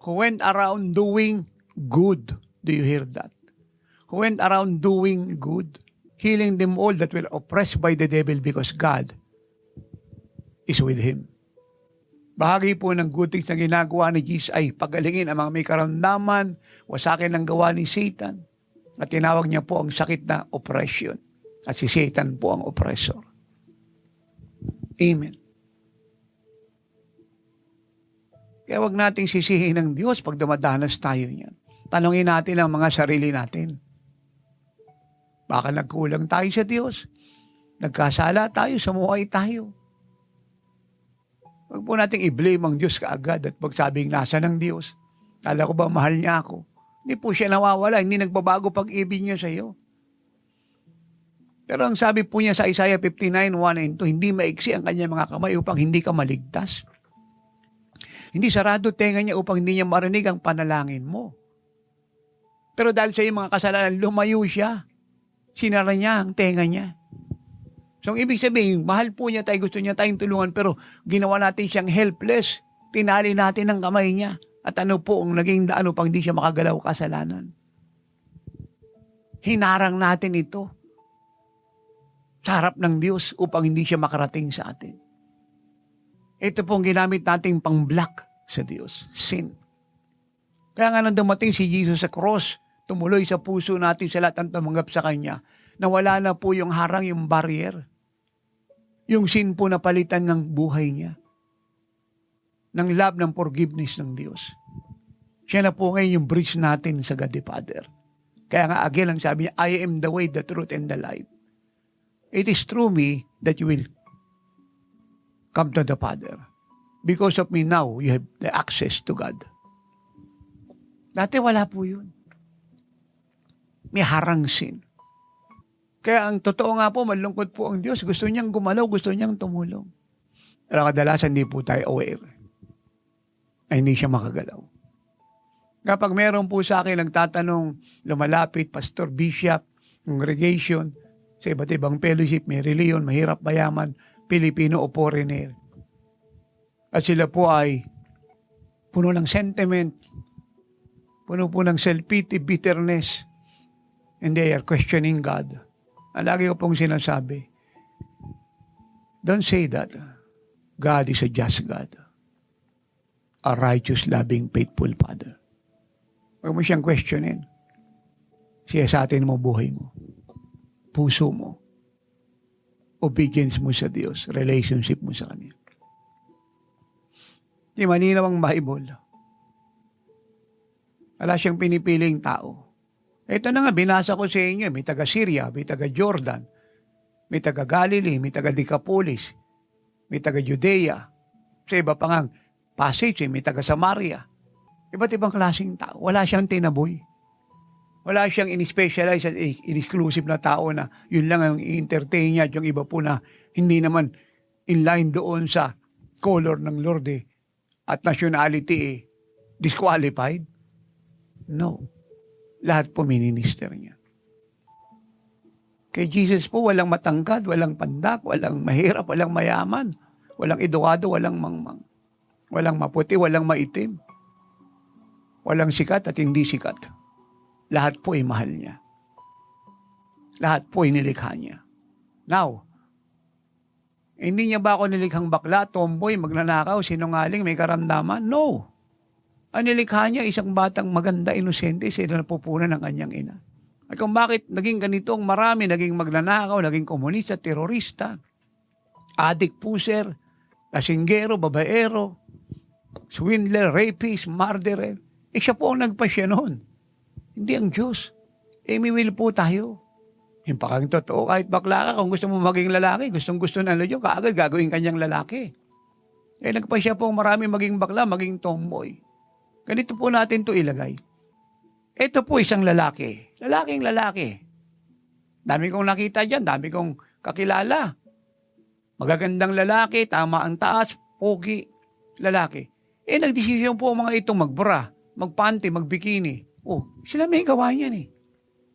who went around doing good. Do you hear that? Who went around doing good, healing them all that were oppressed by the devil because God is with him. Bahagi po ng good things na ginagawa ni Jesus ay pagalingin ang mga may karamdaman, wasakin ang gawa ni Satan. At tinawag niya po ang sakit na oppression. At si Satan po ang oppressor. Amen. Kaya wag nating sisihin ng Diyos pag dumadanas tayo niyan. Tanungin natin ang mga sarili natin. Baka nagkulang tayo sa Diyos. Nagkasala tayo, sumuhay tayo. Huwag po nating i-blame ang Diyos kaagad at pagsabing nasa ng Diyos. Kala ko ba mahal niya ako? Hindi po siya nawawala, hindi nagbabago pag-ibig niya sa iyo. Pero ang sabi po niya sa Isaiah 59:1 and 2, hindi maiksi ang kanyang mga kamay upang hindi ka maligtas. Hindi sarado tenga niya upang hindi niya marinig ang panalangin mo. Pero dahil sa iyong mga kasalanan, lumayo siya. Sinara niya ang tenga niya. So, ang ibig sabihin, mahal po niya tayo, gusto niya tayong tulungan, pero ginawa natin siyang helpless. Tinali natin ang kamay niya. At ano po ang naging daan upang hindi siya makagalaw kasalanan? Hinarang natin ito sa harap ng Diyos upang hindi siya makarating sa atin. Ito pong ginamit nating pang-block sa Diyos. Sin. Kaya nga nang dumating si Jesus sa cross, tumuloy sa puso natin sa lahat ng tumanggap sa Kanya, na wala na po yung harang, yung barrier. Yung sin po na palitan ng buhay niya. Ng love, ng forgiveness ng Diyos. Siya na po ngayon yung bridge natin sa God the Father. Kaya nga again ang sabi niya, I am the way, the truth, and the life. It is through me that you will come to the Father. Because of me now, you have the access to God. Dati wala po yun. May harang sin. Kaya ang totoo nga po, malungkot po ang Diyos. Gusto niyang gumalaw, gusto niyang tumulong. Pero kadalasan hindi po tayo aware na hindi siya makagalaw. Kapag meron po sa akin nagtatanong, lumalapit, pastor, bishop, congregation, sa iba't ibang fellowship, may reliyon, mahirap mayaman, Pilipino o foreigner. At sila po ay puno ng sentiment, puno po ng self-pity, bitterness, and they are questioning God. Ang lagi ko pong sinasabi, don't say that. God is a just God. A righteous, loving, faithful Father. Huwag mo siyang questionin. Siya sa atin mo buhay mo. Puso mo. Obedience mo sa Diyos. Relationship mo sa Kanya. Di malinaw ang Bible. Wala siyang pinipiling tao. Ito na nga, binasa ko sa inyo. May taga Syria, may taga Jordan, may taga Galilee, may taga Decapolis, may taga Judea. Sa iba pa nga, passage, may taga Samaria. Iba't ibang klaseng tao. Wala siyang tinaboy. Wala siyang in-specialize at in-exclusive na tao na yun lang ang i-entertain niya at yung iba po na hindi naman in line doon sa color ng Lord at nationality disqualified. No. Lahat po minister niya. Kay Jesus po, walang matangkad, walang pandak, walang mahirap, walang mayaman, walang edukado, walang mangmang. Walang maputi, walang maitim. Walang sikat at hindi sikat. Lahat po ay mahal niya. Lahat po ay nilikha niya. Now, hindi niya ba ako nilikhang bakla, tomboy, magnanakaw, sinungaling, may karamdaman? No. Ang nilikha niya, isang batang maganda, inosente, sila napupunan ng kanyang ina. At kung bakit naging ganito ang marami, naging magnanakaw, naging komunista, terorista, adik, puser, kasinggero, babaero, swindler, rapist, murderer. Siya po ang nagpasya noon. Hindi ang Diyos. Will po tayo. Yung pakang totoo, kahit bakla ka, kung gusto mo maging lalaki, gustong-gusto na Diyos, kaagad gagawin kanyang lalaki. Nagpasya po marami maging bakla, maging tomboy. Ganito po natin to ilagay. Ito po isang lalaki. Lalaking lalaki. Dami kong nakita dyan, dami kong kakilala. Magagandang lalaki, tama ang taas, pogi, lalaki. Nagdesisyon po mga itong magbra, magpanty, magbikini. Sila may gawa niyan eh.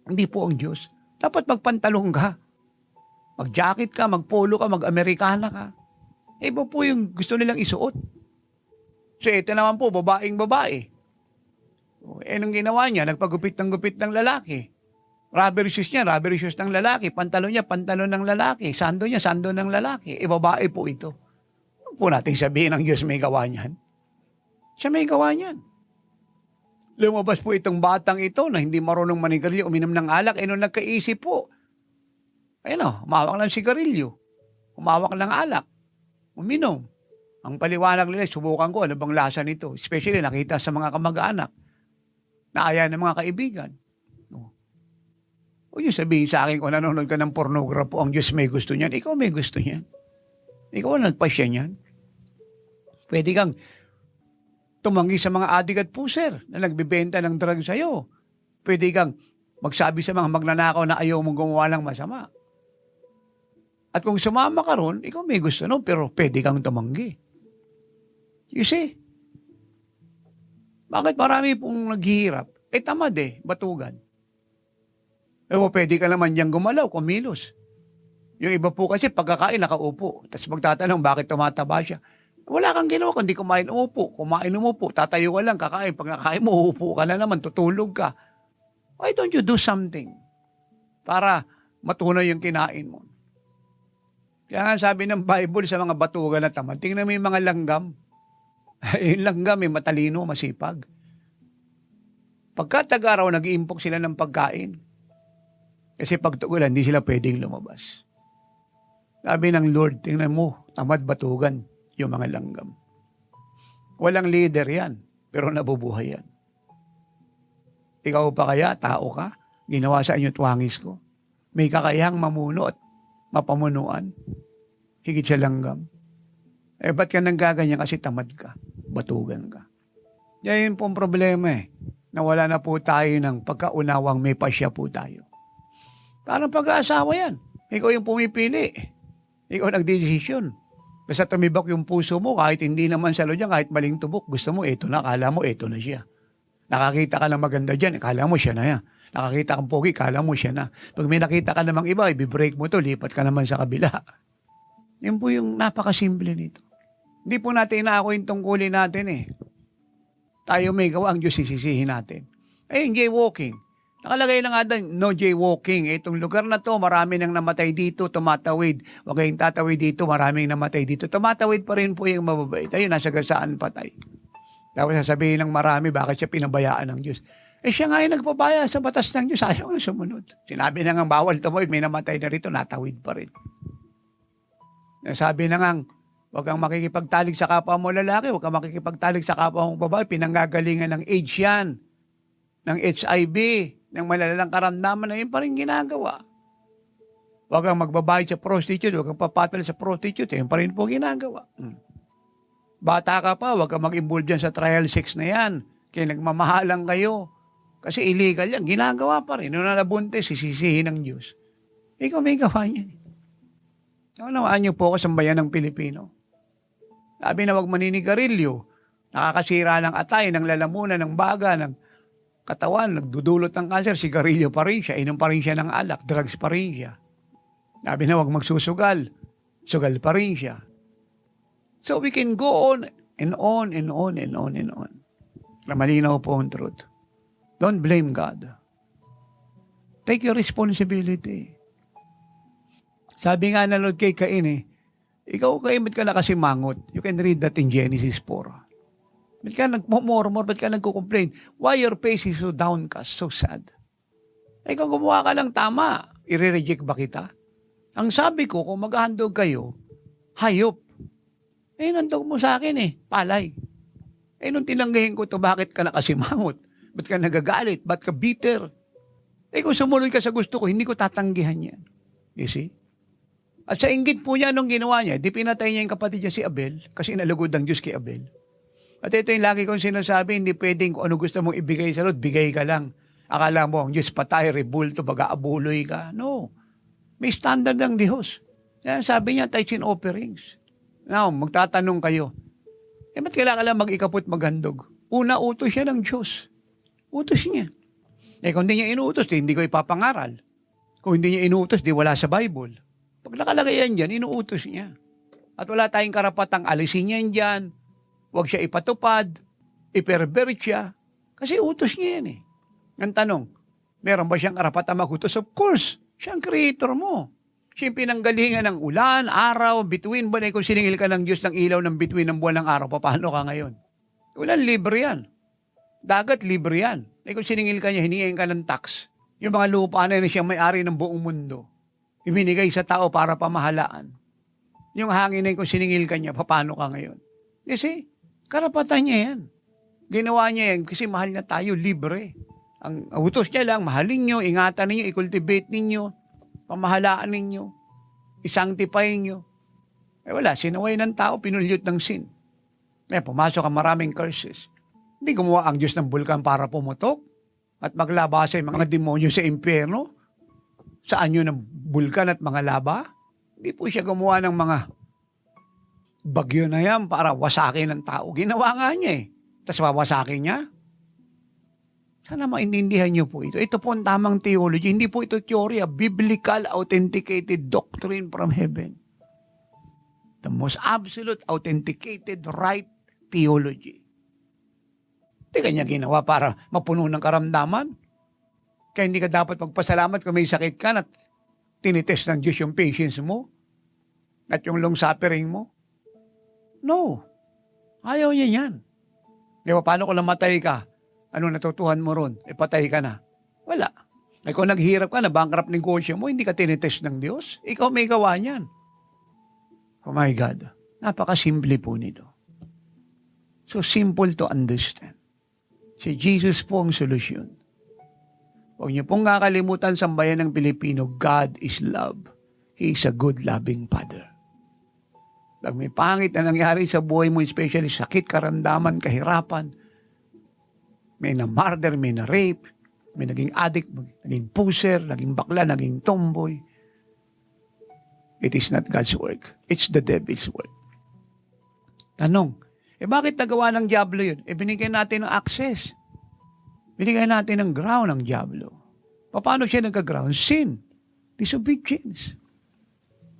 Hindi po ang Diyos. Dapat magpantalong ka. Mag-jacket ka, mag-polo ka, mag-Amerikana ka. Iba po yung gusto nilang isuot. So ito naman po, babaeng babae. Anong ginawa niya? Nagpagupit ng gupit ng lalaki. Rubber shoes niya, rubber shoes ng lalaki. Pantalon niya, pantalon ng lalaki. Sando niya, sando ng lalaki. Babae po ito. Huwag po natin sabihin ng Diyos may gawa niyan. Siya may gawa niyan. Lumabas po itong batang ito na hindi marunong manigarilyo, uminom ng alak. Nung nagkaisip po, umawak ng sigarilyo. Umawak ng alak. Uminom. Ang paliwanag nila, subukan ko, ano bang lasa nito? Especially nakita sa mga kamag-anak. Naaya ng mga kaibigan. Huwag niyo sabihin sa akin kung nanonood ka ng pornograpo, ang Diyos may gusto niyan. Ikaw may gusto niyan. Ikaw ang nagpasya niyan. Pwede kang tumanggi sa mga adik at puser na nagbibenta ng drug sa'yo. Pwede kang magsabi sa mga magnanakaw na ayaw mong gumawa ng masama. At kung sumama ka ron, ikaw may gusto nun, pero pwede kang tumanggi. You see? Bakit marami pong naghihirap? Tamad batugan. Pwede ka naman diyang gumalaw, kumilos. Yung iba po kasi pagkakain, nakaupo. Tapos magtatanong, bakit tumataba siya? Wala kang ginawa, kundi kumain, umupo. Kumain, umupo. Tatayo ka lang, kakain. Pag nakain mo, uupo ka na naman, tutulog ka. Why don't you do something para matunay yung kinain mo? Kaya nga sabi ng Bible sa mga batugan na tamad, tingnan mo yung mga langgam. Yung langgam, matalino, masipag. Pagkatag-araw, nag-iimpok sila ng pagkain. Kasi pagtugulan, hindi sila pwedeng lumabas. Sabi ng Lord, tingnan mo, tamad batugan yung mga langgam. Walang leader yan, pero nabubuhay yan. Ikaw pa kaya, tao ka, ginawa sa inyo tuwangis ko. May kakayahang mamuno at mapamunuan. Higit sa langgam. Ba't ka nanggaganyan kasi tamad ka? Batugan ka. Yan po ang problema Nawala na po tayo ng pagkaunawang may pasya po tayo. Parang pag-aasawa yan. Ikaw yung pumipili. Ikaw nagdedesisyon. Basta tumibak yung puso mo, kahit hindi naman sa loob niya, kahit maling tubok, gusto mo, ito na, kala mo, ito na siya. Nakakita ka ng maganda dyan, kala mo siya na yan. Nakakita kang pogi, kala mo siya na. Pag may nakita ka namang iba, i-break mo to, lipat ka naman sa kabila. Yan po yung napakasimple nito. Hindi po natin inaako yung tungkulin natin Tayo may gawa, ang Diyos sisisihin natin. Jaywalking. Nakalagay na nga doon, no jaywalking. Itong lugar na to, marami nang namatay dito, tumatawid. Huwag kayong tatawid dito, maraming namatay dito. Tumatawid pa rin po yung mababait. Ayun, nasa gasaan patay. Tapos sasabihin ng marami, bakit siya pinabayaan ng Diyos? Siya nga yung nagpabaya sa batas ng Diyos, ayaw nga sumunod. Sinabi na nga, bawal tumawid, may namatay na rito, natawid pa rin. Sabi na nga, huwag kang makikipagtalik sa kapwa mo lalaki, huwag kang makikipagtalik sa kapwa mong babae, pinanggagalingan ng AIDS yan, ng HIV, ng malalalang karamdaman na yun pa rin ginagawa. Huwag kang magbabayad sa prostitute, huwag kang papatol sa prostitute, yun pa rin po ginagawa. Bata ka pa, huwag kang mag-involve dyan sa trial sex na yan, kaya nagmamahalang kayo. Kasi illegal yan, ginagawa pa rin. Nung nabuntis, sisisihin ng Diyos. Ikaw may gawa niyan. Naunawaan niyo po ako sa bayan ng Pilipino. Sabi na huwag maninigarilyo, nakakasira ng atay, ng lalamunan, ng baga, ng katawan, nagdudulot ng kanser, sigarilyo pa rin siya, inom pa rin siya ng alak, drugs pa rin siya. Sabi na huwag magsusugal, sugal pa rin siya. So we can go on and on and on and on and on. Malinaw po ang truth. Don't blame God. Take your responsibility. Sabi nga na Lord kay Cain ikaw Cain, ba't ka na kasi mangot? You can read that in Genesis 4. Ba't ka nagmumurmur? Ba't ka nagko-complain? Why your face is so downcast, so sad? Ikaw gumawa ka lang tama. I-reject ba kita? Ang sabi ko, kung maghahandog kayo, hayop. Eh, nandog mo sa akin eh, palay. Eh, nung tinanggihin ko to, bakit ka nakasimangot? Ba't ka nagagalit? Ba't ka bitter? Eh, kung sumunod ka sa gusto ko, hindi ko tatanggihan yan. You see? At sa inggit po niya, nung ginawa niya, di pinatay niya yung kapatid niya si Abel, kasi nalugod ang Diyos kay Abel. At ito yung lagi kong sinasabi, hindi pwedeng kung ano gusto mong ibigay sa Lord, bigay ka lang. Akala mo, ang Diyos patay, rebulto, baga-abuloy ka. No. May standard ng Diyos. Yan, sabi niya, tithes and offerings. Now, magtatanong kayo, eh, ba't kailangan lang mag-ikapot maghandog? Una, utos siya ng Diyos. Utos niya. Eh, kung hindi niya inuutos, di hindi ko ipapangaral. Kung hindi niya inuutos, di wala sa Bible. Pag nakalagay yan dyan, inuutos niya. At wala tayong karapatang alisin yan dyan. Huwag siya ipatupad, ipervert siya. Kasi utos niya yan eh. Ang tanong, meron ba siyang karapatang magutos? Of course, siya ang creator mo. Siya yung pinanggalingan ng ulan, araw, bituin ba na kung siningil ka ng Diyos ng ilaw ng bituin ng buwan ng araw, paano ka ngayon? Ulan, libre yan. Dagat, libre yan. Eh kung siningil ka niya, hiningin ka ng tax. Yung mga lupa na yun, siyang may-ari ng buong mundo. Ibinigay sa tao para pamahalaan. Yung hangin na yun, kung siningil ka niya, paano ka ngayon? You see? Karapatan niya yan. Ginawa niya yan kasi mahal na tayo, libre. Ang utos niya lang, mahalin niyo, ingatan ninyo, i-cultivate ninyo, pamahalaan ninyo, i-sanctify niyo. Eh wala, sinaway ng tao, pinulyot ng sin. Eh, pumasok ang maraming curses. Hindi gumawa ang Diyos ng bulkan para pumutok at maglaba sa mga demonyo sa impyerno. Saan yun ang bulkan at mga laba? Hindi po siya gumawa ng mga bagyo na yan para wasakin ng tao. Ginawa nga niya eh. Tapos wawasakin niya. Sana maintindihan niyo po ito. Ito po ang tamang theology. Hindi po ito teorya. Biblical, authenticated doctrine from heaven. The most absolute, authenticated, right theology. Hindi kanya ginawa para mapuno ng karamdaman. Kaya hindi ka dapat magpasalamat kung may sakit ka at tinitest ng Diyos yung patience mo at yung long suffering mo. No. Ayaw niya yan. Di ba, paano kung namatay ka? Ano natutuhan mo ron? E patay ka na. Wala. E kung naghirap ka, na-bankrupt negosyo mo, hindi ka tinitest ng Diyos. Ikaw may gawa niyan. Oh my God. Napakasimple po nito. So simple to understand. Si Jesus po ang solusyon. Huwag niyo pong kakalimutan sa bayan ng Pilipino, God is love. He is a good, loving Father. Pag may pangit na nangyari sa buhay mo, especially sakit, karamdaman, kahirapan, may na-murder, may na-rape, may naging addict, naging poser, naging bakla, naging tomboy, it is not God's work. It's the devil's work. Tanong, bakit nagawa ng diablo yun? Binigyan natin ng access. Binigyan natin ng ground ng diablo. Paano siya nagka-ground? Sin. Disobedience.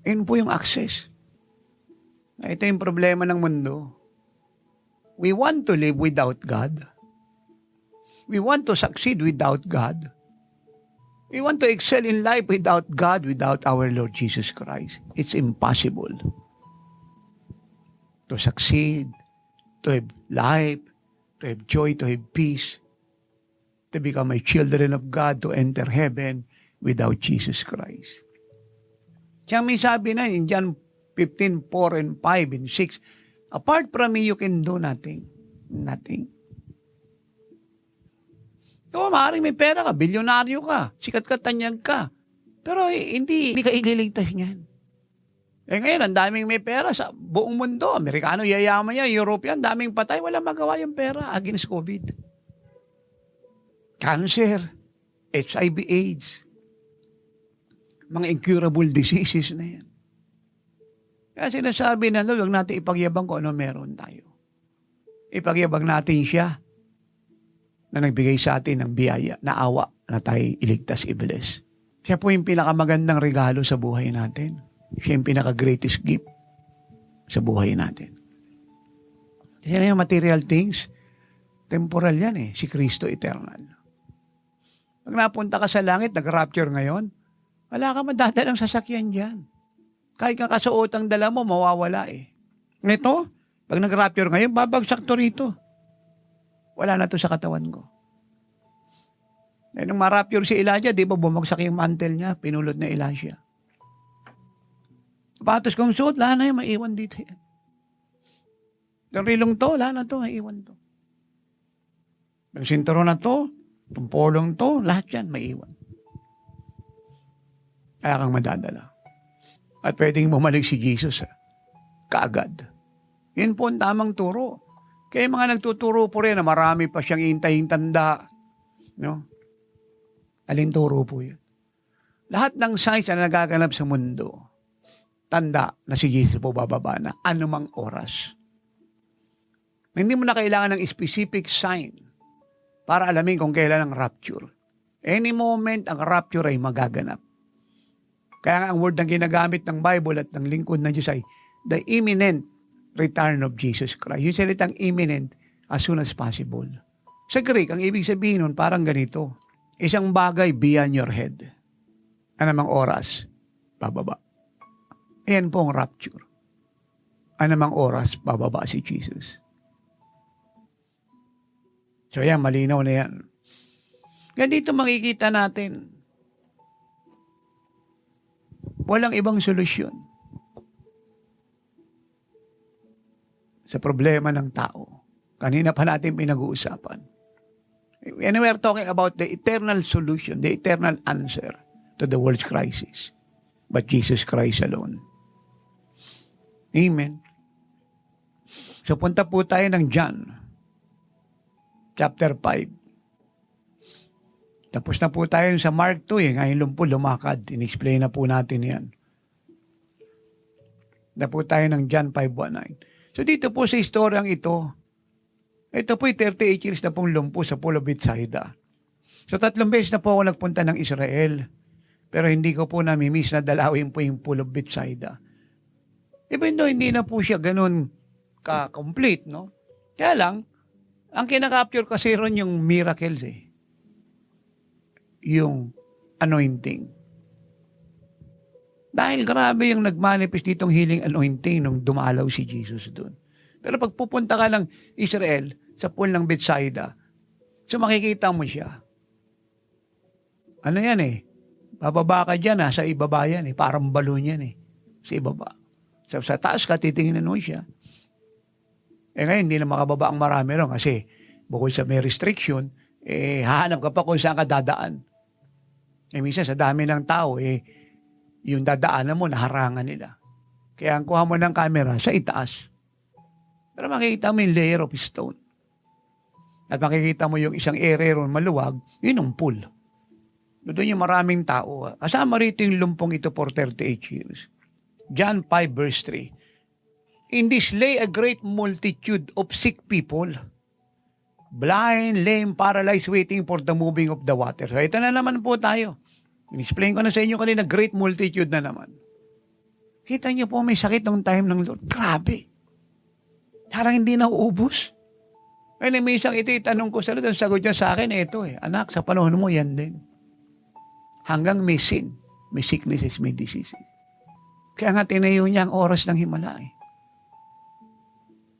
Yun po yung access. Ito yung problema ng mundo. We want to live without God. We want to succeed without God. We want to excel in life without God, without our Lord Jesus Christ. It's impossible. To succeed, to have life, to have joy, to have peace, to become a children of God, to enter heaven without Jesus Christ. Siya may sabi na in John 15:4 and 5 and 6, apart from me, you can do nothing. Nothing. So, maaaring may pera ka, bilyonaryo ka, sikat ka, tanyag ka. Pero hindi ka ililigtas niyan. Ngayon, ang daming may pera sa buong mundo. Amerikano, yayaman niya, European, daming patay, walang magawa yung pera against COVID. Cancer, HIV, AIDS, mga incurable diseases na yan. Kaya sinasabi na, huwag natin ipagyabang kung ano meron tayo. Ipagyabang natin siya na nagbigay sa atin ng biyaya, na awa, na tayo iligtas, i-bless. Siya po yung pinakamagandang regalo sa buhay natin. Siya yung pinaka-greatest gift sa buhay natin. Kasi yung material things, temporal yan eh. Si Kristo eternal. Pag napunta ka sa langit, nag-rapture ngayon, wala ka madadalang sasakyan dyan. Kahit kakasuotang dala mo, mawawala eh. Ito, pag nag-rapture ngayon, babagsak to rito. Wala na to sa katawan ko. Eh, nung ma-rapture si Elijah, di ba bumagsak yung mantle niya, pinulot na Elijah. Sapatos kong suot, lahat na yan, maiwan dito yan. Ang rilong to, lahat na to, maiwan to. Ang sinturo na to, itong polong to, lahat yan, maiwan. Kaya kang madadala. At pwedeng bumalik si Jesus, kaagad. Yun po ang tamang turo. Kaya mga nagtuturo po rin na marami pa siyang intayin tanda. No? Alin turo po yun? Lahat ng signs na nagaganap sa mundo, tanda na si Jesus po bababa na anumang oras. Hindi mo na kailangan ng specific sign para alamin kung kailan ang rapture. Any moment, ang rapture ay magaganap. Kaya nga ang word na ginagamit ng Bible at ng lingkod ng Diyos ay the imminent return of Jesus Christ. Yung salitang imminent, as soon as possible. Sa Greek, ang ibig sabihin nun parang ganito. Isang bagay beyond your head. Anumang oras, bababa. Ayan po ang rapture. Anumang oras, bababa si Jesus. So yan, malinaw na yan. Kaya dito makikita natin, walang ibang solusyon sa problema ng tao. Kanina pa natin pinag-uusapan. And we are talking about the eternal solution, the eternal answer to the world's crisis. But Jesus Christ alone. Amen. So punta po tayo ng John, chapter 5. Tapos na po tayo sa Mark 2. Ngayon po lumakad. In-explain na po natin yan. Na po tayo ng John 5:19. So dito po sa historyang ito po 38 years na pong lumpo sa Pool of Bethsaida. So 3 beses na po ako nagpunta ng Israel. Pero hindi ko po namimiss na dalawin po yung Pool of Bethsaida. Even though hindi na po siya ganun ka-complete, no? Kaya lang, ang kinakapture kasi ron yung miracles yung anointing. Dahil grabe yung nagmanifest ditong healing anointing nung dumalaw si Jesus doon. Pero pag pupunta ka ng Israel, sa pool ng Bethsaida, so makikita mo siya. Ano yan bababa ka dyan sa ibaba yan parang balon yan sa ibaba. So, sa taas ka, titingnan mo siya. Ngayon, hindi na makababa ang marami ron kasi bukod sa may restriction, hahanap ka pa kung saan ka dadaan. Minsan sa dami ng tao, yung dadaanan mo, naharangan nila. Kaya ang kuha mo ng camera, sa itaas. Pero makikita mo yung layer of stone. At makikita mo yung isang area ron maluwag, yun ang pool. Doon yung maraming tao. Kasama rito yung lumpong ito for 38 years. John 5 verse 3. In this lay a great multitude of sick people, blind, lame, paralyzed, waiting for the moving of the water. So ito na naman po tayo. In-explain ko na sa inyo kanina, great multitude na naman. Kita niyo po may sakit ng time ng Lord. Grabe. Parang hindi na uubos. Kaya may isang ito, itanong ko sa Lord, ang sagot niya sa akin, ito anak, sa panahon mo, yan din. Hanggang may sin, may sicknesses, may diseases. Kaya nga tinayo niya ang oras ng himala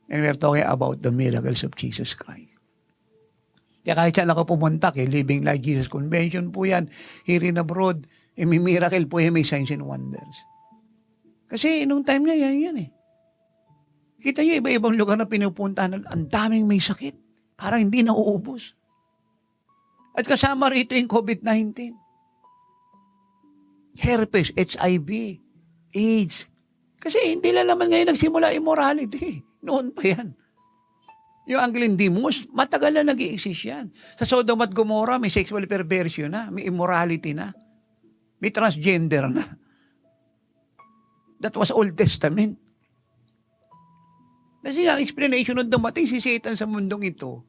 And we're talking about the miracles of Jesus Christ. Kaya kahit saan ako pumunta, Living Like Jesus Convention po yan, here in abroad, may miracle po may signs and wonders. Kasi nung time niya, yan Kita niyo, iba-ibang lugar na pinupuntahan, ang daming may sakit. Parang hindi na uubos. At kasama rito yung COVID-19. Herpes, HIV, AIDS. Kasi hindi lang naman ngayon nagsimula immorality. Noon pa yan. Yung Angeline Demons, matagal na nag-i-exist yan. Sa Sodom at Gomorrah, may sexual perversion na, may immorality na, may transgender na. That was Old Testament. Kasi ang explanation nung dumating si Satan sa mundong ito,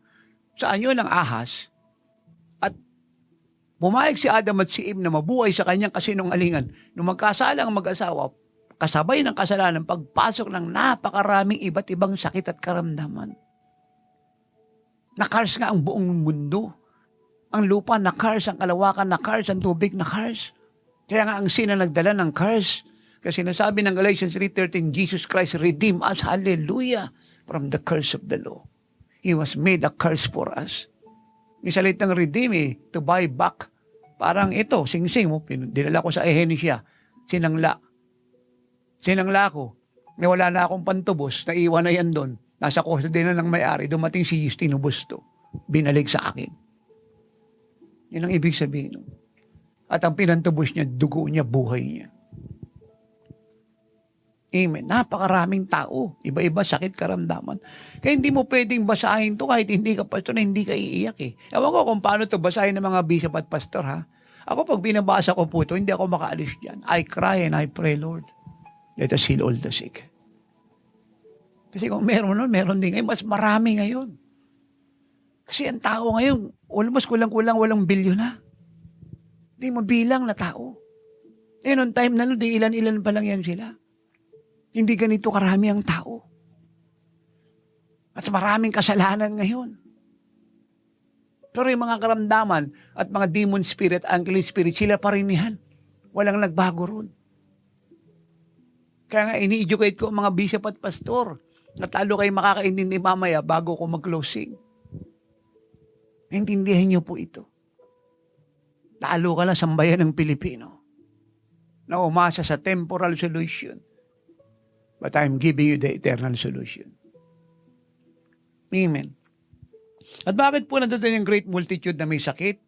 saan yun ang ahas, at pumayag si Adam at si Eve na mabuhay sa kanyang kasinungalingan. Nung magkasala ang mag-asawa, kasabay ng kasalanan, pagpasok ng napakaraming iba't ibang sakit at karamdaman. Nakars nga ang buong mundo. Ang lupa, nakars, ang kalawakan, nakars, ang tubig, nakars. Kaya nga ang sin na nagdala ng curse. Kasi nasabi ng Galatians 3:13, Jesus Christ redeemed us, hallelujah, from the curse of the law. He was made a curse for us. May salitang redeem to buy back. Parang ito, sing-sing mo, dinala ko sa Ehenesia, sinangla. Sinangla ko. Wala na akong pantubos, naiwan na yan doon. Nasa custody na ng may-ari, dumating si Justino Busto. Binalik sa akin. Yan ang ibig sabihin. At ang pinantubos niya, dugo niya, buhay niya. Amen. Napakaraming tao. Iba-iba, sakit, karamdaman. Kaya hindi mo pwedeng basahin to kahit hindi ka pastor na hindi ka iiyak eh. Ewan ko kung paano to basahin ng mga bishop at pastor ha. Ako pag binabasa ko po ito, hindi ako makaalis dyan. I cry and I pray, Lord. Let us heal all the sick. Kasi kung meron nun, meron din ngayon. Mas marami ngayon. Kasi ang tao ngayon, almost kulang-kulang walang bilyon na. Hindi mo bilang na tao. Eh, noong time na nun, di ilan-ilan pa lang yan sila. Hindi ganito karami ang tao. At maraming kasalanan ngayon. Pero yung mga karamdaman at mga demon spirit, unclean spirit, sila pa rin yan. Walang nagbago ron. Kaya nga, ini-educate ko ang mga bishop at pastor na talo kayo makakaintindi mamaya bago ko mag-closing. Intindihan niyo po ito. Talo ka lang sa bayan ng Pilipino na umasa sa temporal solution. But I'm giving you the eternal solution. Amen. At bakit po nandun yung great multitude na may sakit?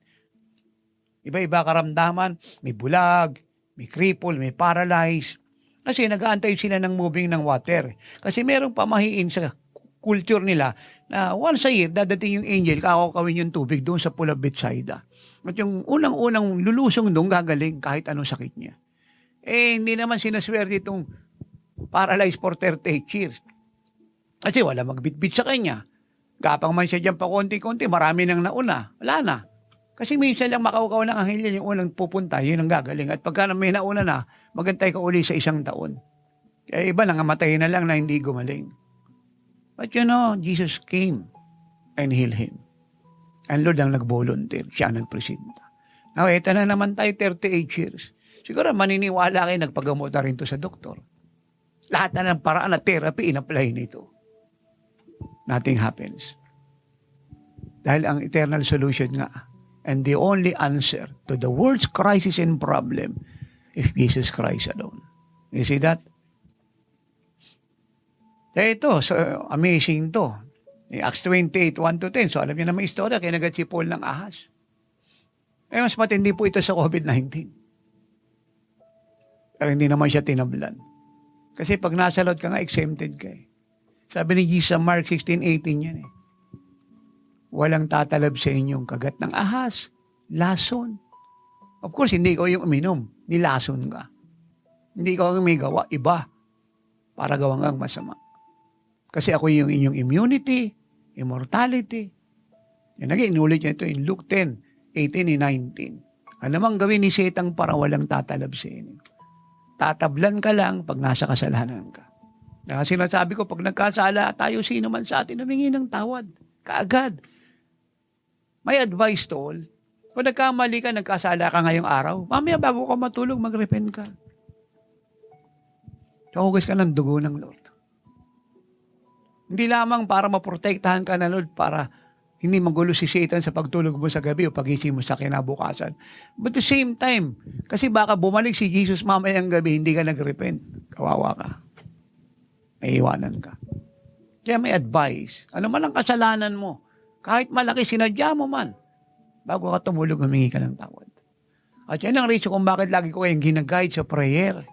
Iba-iba karamdaman, may bulag, may cripple, may paralyzed. Kasi nag-aantay sila ng moving ng water. Kasi merong pamahiin sa culture nila na once a year, dadating yung angel, kakakawin yung tubig doon sa Pool of Bethsaida. At yung unang-unang lulusong doon, gagaling kahit anong sakit niya. Eh, hindi naman sinaswerte itong paralyzed for 38 years. Kasi wala magbitbit sa kanya. Gapang man siya dyan pa konti-konti, marami nang nauna. Wala na. Kasi minsan lang makaukaw ng anghel yan, yung unang pupunta, yun ang gagaling. At pagka may nauna na, magantay ka uli sa 1 taon. Kaya iba nangamatay na lang na hindi gumaling. But you know, Jesus came and healed him. And Lord ang nag-volunteer, siya ang nagpresenta. Now, eto na naman tayo, 38 years. Siguro maniniwala kayo, nagpagamot na rin to sa doktor. Lahat na ng paraan na therapy, in-apply nito. Nothing happens. Dahil ang eternal solution nga, and the only answer to the world's crisis and problem is Jesus Christ alone. You see that? Kaya ito, so amazing to. Acts 28, 1-10. So alam niyo na may istorya, kaya nagat si Paul ng ahas. Eh, mas matindi po ito sa COVID-19. Pero hindi naman siya tinablan. Kasi pag nasa Lord ka nga, exempted ka eh. Sabi ni Jesus sa Mark 16:18 yan eh. Walang tatalab sa inyong kagat ng ahas, lason. Of course, hindi ko yung uminom, nilason ka. Hindi ko may gawa, iba, para gawang ang masama. Kasi ako yung inyong immunity, immortality. Yan naging inulit niya ito in Luke 10:18-19. Ano mang gawin ni Satan para walang tatalab sa inyo. Tatablan ka lang pag nasa kasalanan ka. Kasi sinasabi ko, pag nagkasala tayo, sino man sa atin, humingi ng tawad. Kaagad. May advice to all. Kung nagkamali ka, nagkasala ka ngayong araw, mamaya bago ka matulog, mag-repent ka. Hugas ka ng dugo ng Lord. Hindi lamang para maprotektahan ka ng Lord, para hindi magulo si Satan sa pagtulog mo sa gabi o pagising mo sa kinabukasan. But at the same time, kasi baka bumalik si Jesus mamayang gabi, hindi ka nag-repent. Kawawa ka. May iwanan ka. Kaya may advice. Ano man ang kasalanan mo, kahit malaki, sinadya mo man, bago ka tumulog, humingi ka ng tawad. At yan ang reason kung bakit lagi ko kayong ginaguide sa prayer.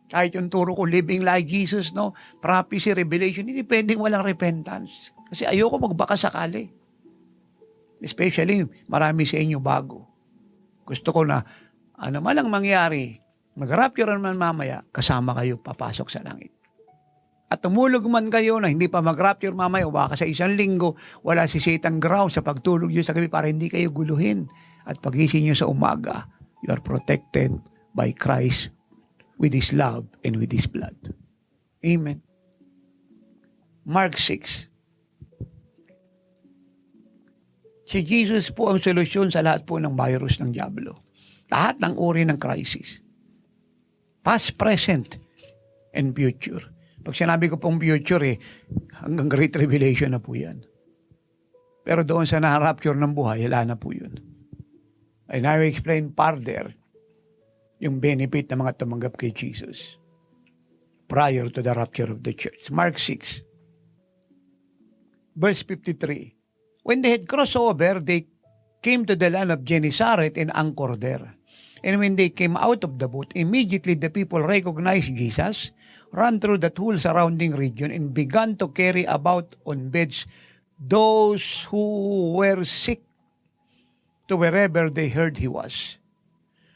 Kahit yung turo ko, living like Jesus, no? Prophecy, revelation, hindi pwedeng walang repentance. Kasi ayoko magbaka sakali. Especially, marami sa inyo bago. Gusto ko na, ano man ang mangyari, mag-rapture man mamaya, kasama kayo papasok sa langit. At tumulog man kayo na hindi pa mag-rapture mamaya o baka sa 1 linggo, wala si Satan ground sa pagtulog nyo sa gabi para hindi kayo guluhin. At pagising nyo sa umaga, you are protected by Christ with His love and with His blood. Amen. Mark 6. Si Jesus po ang solusyon sa lahat po ng virus ng diablo. Lahat ng uri ng crisis. Past, present, and future. Pag sinabi ko pong future hanggang Great Revelation na po yan. Pero doon sa na-rapture ng buhay, wala na po yun. And I will explain further yung benefit ng mga tumanggap kay Jesus. prior to the rapture of the church. Mark 6, verse 53. When they had crossed over, they came to the land of Gennesaret and anchored there. And when they came out of the boat, immediately the people recognized Jesus, ran through that whole surrounding region, and began to carry about on beds those who were sick to wherever they heard he was.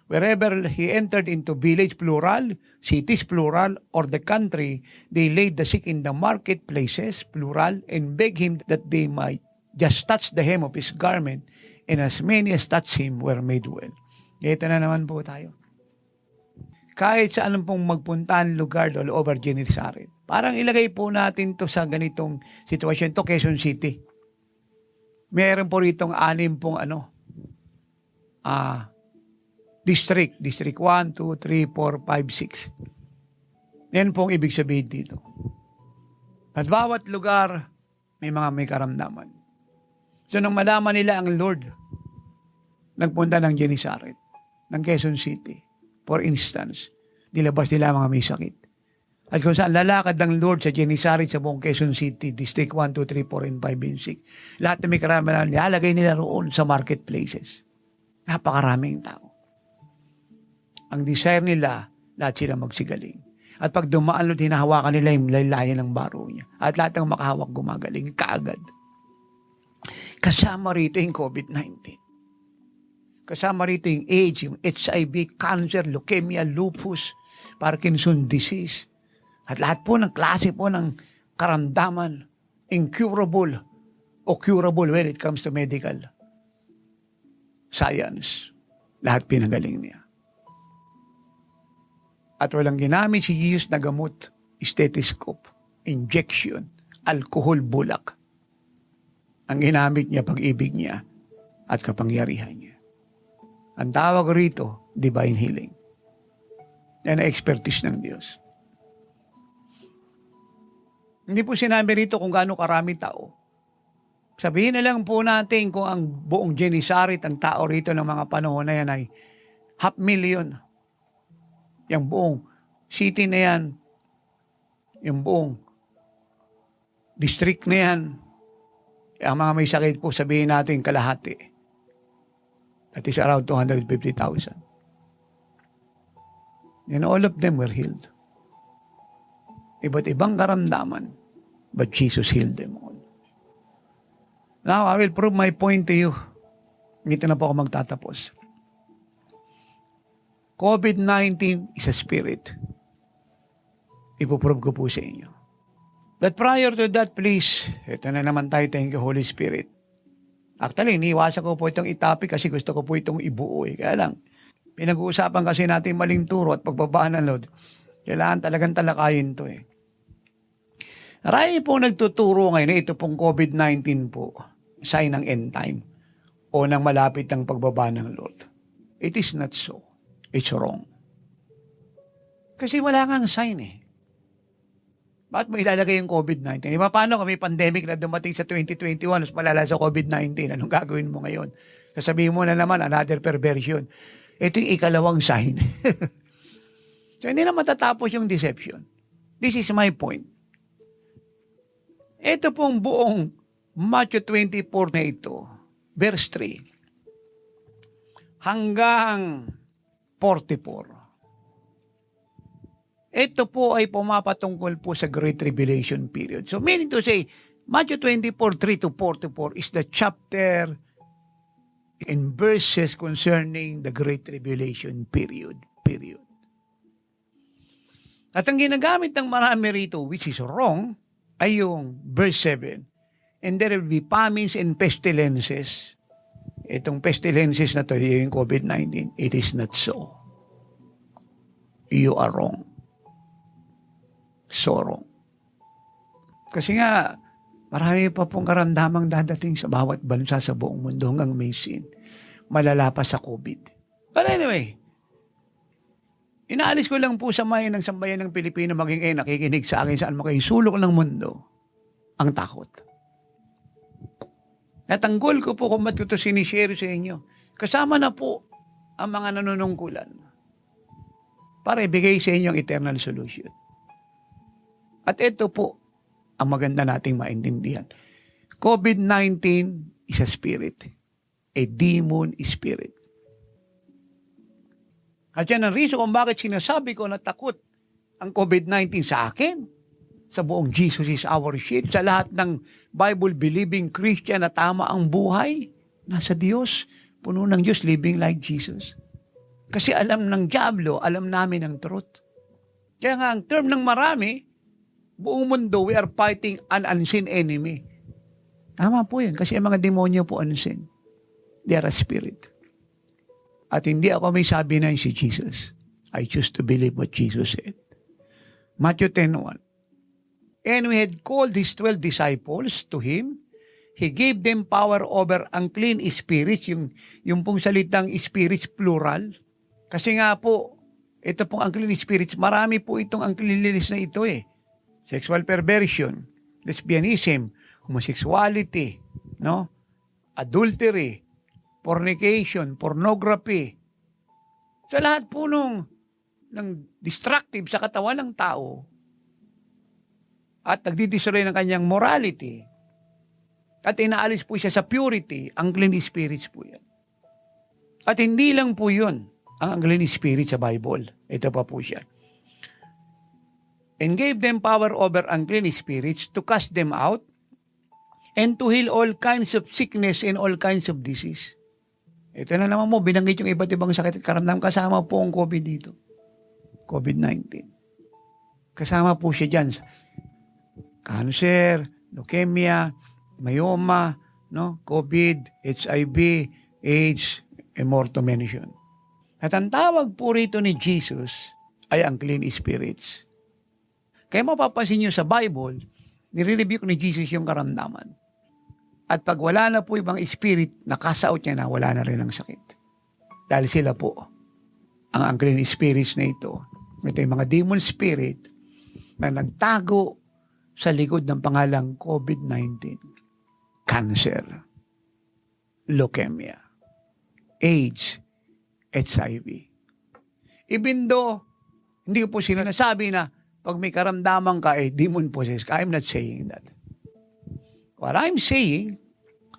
Wherever he entered into village plural, cities plural, or the country, they laid the sick in the marketplaces plural and begged him that they might just touch the hem of his garment, and as many as touched him were made well. Ito na naman po tayo. Kahit saan pong magpuntahan lugar all over Gennesaret, parang ilagay po natin to sa ganitong sitwasyon. To Quezon City. Meron po ritong 6 pong district 1, 2, 3, 4, 5, 6. Yan pong ibig sabihin dito. At bawat lugar may karamdaman. So nang malaman nila ang Lord, nagpunta ng Gennesaret, ng Quezon City, for instance, nilabas nila mga may sakit. At kung saan lalakad ng Lord sa Gennesaret sa buong Quezon City, District 1, 2, 3, 4, and 5, and 6, lahat na may karamihan, nilalagay nila roon sa marketplaces. Napakaraming tao. Ang desire nila, lahat sila magsigaling. At pag dumaan Lord, hinahawakan nila yung laylayan ng baro niya. At lahat ng makahawak gumagaling kaagad. Kasama rito yung COVID-19. Kasama rito yung AIDS, yung HIV, cancer, leukemia, lupus, Parkinson disease. At lahat po ng klase po ng karamdaman, incurable o curable when it comes to medical science. Lahat pinagaling niya. At walang ginamit si Jesus na gamot, stethoscope, injection, alcohol, bulak. Ang ginamit niya, pag-ibig niya at kapangyarihan niya. Ang tawag rito, divine healing. Yan ang expertise ng Diyos. Hindi po sinabi rito kung gaano karami tao. Sabihin na lang po natin kung ang buong Gennesaret, ang tao rito ng mga panahon na yan ay 500,000. Yung buong city na yan, yung buong district na yan, ang mga may sakit po, sabihin natin kalahati. That is around 250,000. And all of them were healed. Iba't ibang karamdaman, but Jesus healed them all. Now, I will prove my point to you. Dito na po ako magtatapos. COVID-19 is a spirit. Ipoprove ko po sa inyo. But prior to that, please, ito na naman tayo, thank you, Holy Spirit. Actually, iniwasan ko po itong itopic kasi gusto ko po itong ibuo. Kaya lang, pinag-uusapan kasi natin maling turo at pagbabaan ng Lord. Kailangan talagang talakayin to eh. Marami po nagtuturo ngayon na ito pong COVID-19 po, sign ng end time o ng malapit ng pagbaba ng Lord. It is not so. It's wrong. Kasi wala nga sign eh. Bakit mo ilalagay yung COVID-19? Diba, paano kung may pandemic na dumating sa 2021, mas malala sa COVID-19, anong gagawin mo ngayon? Sasabihin mo na naman, another perversion. Ito yung ikalawang sign. So, hindi na matatapos yung deception. This is my point. Ito pong buong Matthew 24 na ito, verse 3, hanggang 44. Ito po ay pumapatungkol po sa Great Tribulation period. So meaning to say, Matthew 24, 3 to 44 is the chapter and verses concerning the Great Tribulation period. At ang ginagamit ng marami rito, which is wrong, ay yung verse 7. And there will be famines and pestilences. Itong pestilences na to, yung COVID-19, it is not so. You are wrong. So wrong. Kasi nga, marami pa pong karamdamang dadating sa bawat bansa sa buong mundo hanggang may sin. Malala pa sa COVID. But anyway, inaalis ko lang po sa mayan ng sambayan ng Pilipino maging nakikinig sa akin saan makahisulok ng mundo ang takot. Natanggol ko po kung ba't ko ito sinishare sa inyo. Kasama na po ang mga nanunungkulan para ibigay sa inyo ang eternal solution. At ito po ang maganda nating maintindihan. COVID-19 is a spirit. A demon spirit. At yan ang reason kung bakit sinasabi ko na takot ang COVID-19 sa akin. Sa buong Jesus is our shield. Sa lahat ng Bible-believing Christian na tama ang buhay. Nasa Diyos. Puno ng Diyos, living like Jesus. Kasi alam ng Diablo, alam namin ang truth. Kaya nga ang term ng marami, buong mundo, we are fighting an unseen enemy. Tama po yan. Kasi ang mga demonyo po unseen. They are a spirit. At hindi ako may sabi na si Jesus. I choose to believe what Jesus said. Matthew 10:1. And we had called his 12 disciples to him. He gave them power over unclean spirits. Yung pong salitang spirits plural. Kasi nga po, ito pong unclean spirits, marami po itong uncleanliness na ito eh. Sexual perversion, lesbianism, homosexuality, no? Adultery, fornication, pornography. Sa lahat po ng destructive sa katawan ng tao at nagdidestroy ng kanyang morality at inaalis po siya sa purity, unclean spirits po yan. At hindi lang po yun ang unclean spirit sa Bible. Ito pa po siya. And gave them power over unclean spirits to cast them out and to heal all kinds of sickness and all kinds of disease. Ito na naman mo, binanggit yung iba't ibang sakit at karamdam. Kasama po ang COVID dito. COVID-19. Kasama po siya dyan. Cancer, leukemia, myoma, no? COVID, HIV, AIDS, and more to mention. At ang tawag po rito ni Jesus ay unclean spirits. Kaya mapapansin nyo sa Bible, nire-rebuke ni Jesus yung karamdaman. At pag wala na po ibang spirit, nakasaot niya na, wala na rin ang sakit. Dahil sila po, ang unclean spirits na ito. Ito yung mga demon spirit na nagtago sa likod ng pangalang COVID-19. Cancer, leukemia, AIDS, HIV. Even though, hindi ko po sinasabi na pag may karamdaman ka, demon possessed ka. I'm not saying that. What I'm saying,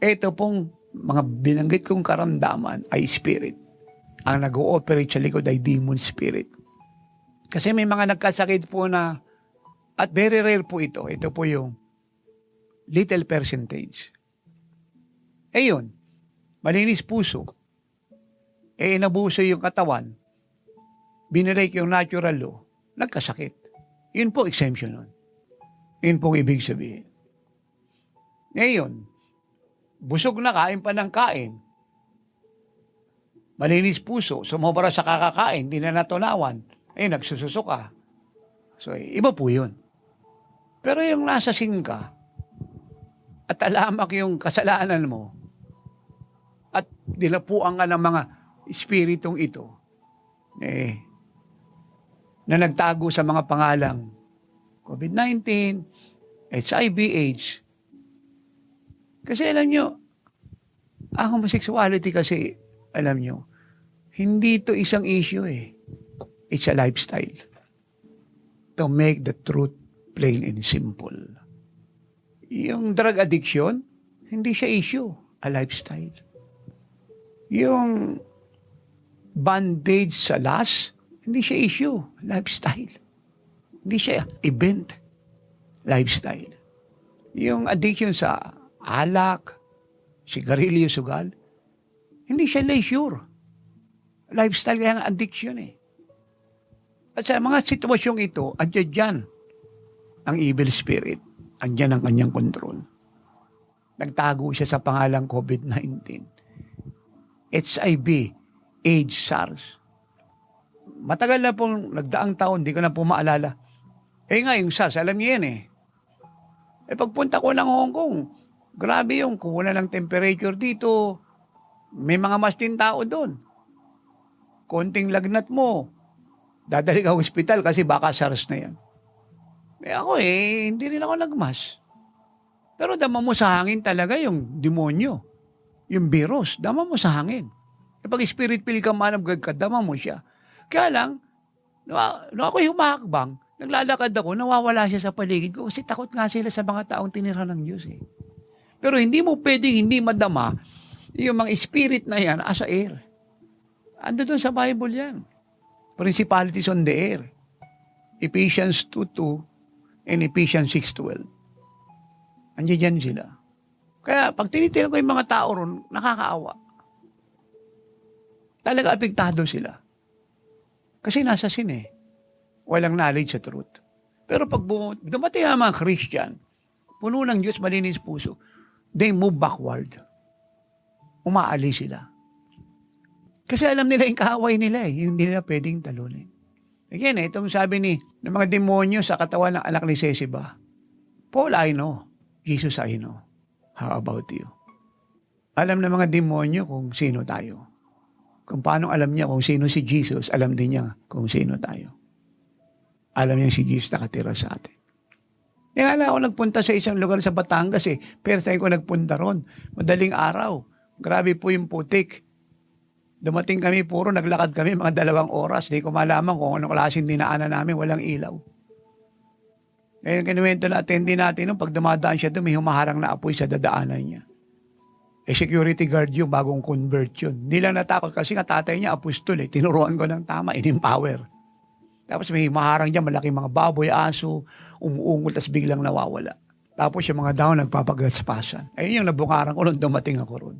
ito pong mga binanggit kong karamdaman ay spirit. Ang nag-ooperate sa likod ay demon spirit. Kasi may mga nagkasakit po na, at very rare po ito. Ito po yung little percentage. Yun, malinis puso. Inabuso yung katawan. Binirake yung natural law. Nagkasakit. Yun po exemption nun. Yun po ibig sabihin. Ngayon, busog na kain pa ng kain. Malinis puso, sumobra sa kakakain, di na natunawan, nagsususo ka. So, iba po yun. Pero yung nasa ka, at alamak yung kasalanan mo, at dilapuan ka ng mga espiritong ito, na nagtago sa mga pangalang COVID-19, HIV, AIDS. Kasi alam nyo, ang homosexuality kasi, alam nyo, hindi ito isang issue eh. It's a lifestyle. To make the truth plain and simple. Yung drug addiction, hindi siya issue. A lifestyle. Yung bandage sa lust, hindi siya issue. Lifestyle. Hindi siya event. Lifestyle. Yung addiction sa alak, sigarilyo, sugal, hindi siya leisure. Lifestyle kaya ang addiction eh. At sa mga sitwasyong ito, andyan dyan ang evil spirit. Andyan ang kanyang control. Nagtago siya sa pangalang COVID-19. HIV, AIDS, SARS. Matagal na pong nagdaang taon, di ko na po maalala. Nga, yung SARS, alam niyo yan eh. Pagpunta ko ng Hong Kong, grabe yung kukunan ng temperature dito. May mga mas din tao doon. Konting lagnat mo, dadali ka hospital kasi baka SARS na yan. Ako hindi rin ako nagmas. Pero dama mo sa hangin talaga yung demonyo. Yung virus, dama mo sa hangin. Pag spirit filled ka, man of God ka, dama mo siya. Kaya lang, nung ako'y humakbang, Naglalakad ako, nawawala siya sa paligid ko kasi takot nga sila sa mga taong tinira ng Diyos eh. Pero hindi mo pwedeng hindi madama yung mga spirit na yan as a air. Ando doon sa Bible yan. Principalities on the air. Ephesians 2:2 and Ephesians 6:12. Andiyan dyan sila. Kaya pag tinitingnan ko yung mga tao ron, nakakaawa. Talaga apektado sila. Kasi nasa sin eh. Walang knowledge sa truth. Pero pag dumating ang mga Christian, puno ng Diyos, malinis puso, they move backward. Umaalis sila. Kasi alam nila yung kaaway nila eh, yung hindi nila pwedeng talunin. Again, itong sabi ng mga demonyo sa katawan ng anak ni Sesiba, Paul, I know. Jesus, I know. How about you? Alam ng mga demonyo kung sino tayo. Kung paano alam niya kung sino si Jesus, alam din niya kung sino tayo. Alam niya si Jesus nakatira sa atin. Kaya ako nagpunta sa isang lugar sa Batangas eh. First time ko nagpunta ron. Madaling araw. Grabe po yung putik. Dumating kami, puro naglakad kami mga 2 oras. Di ko malaman kung anong klaseng dinaanan namin, walang ilaw. Ngayon kinuwento na attendee natin, pag dumadaan siya doon, may humaharang na apoy sa dadaanan niya. Eh security guard yung bagong convert yun. Hindi lang natakot kasi nga tatay niya apostol eh. Tinuruan ko ng tama, in-empower. Tapos may humaharang dyan, malaking mga baboy, aso, umuungol, tapos biglang nawawala. Tapos yung mga daw nagpapagaspasan. Ayun yung nabungarang ko nung dumating ako ron.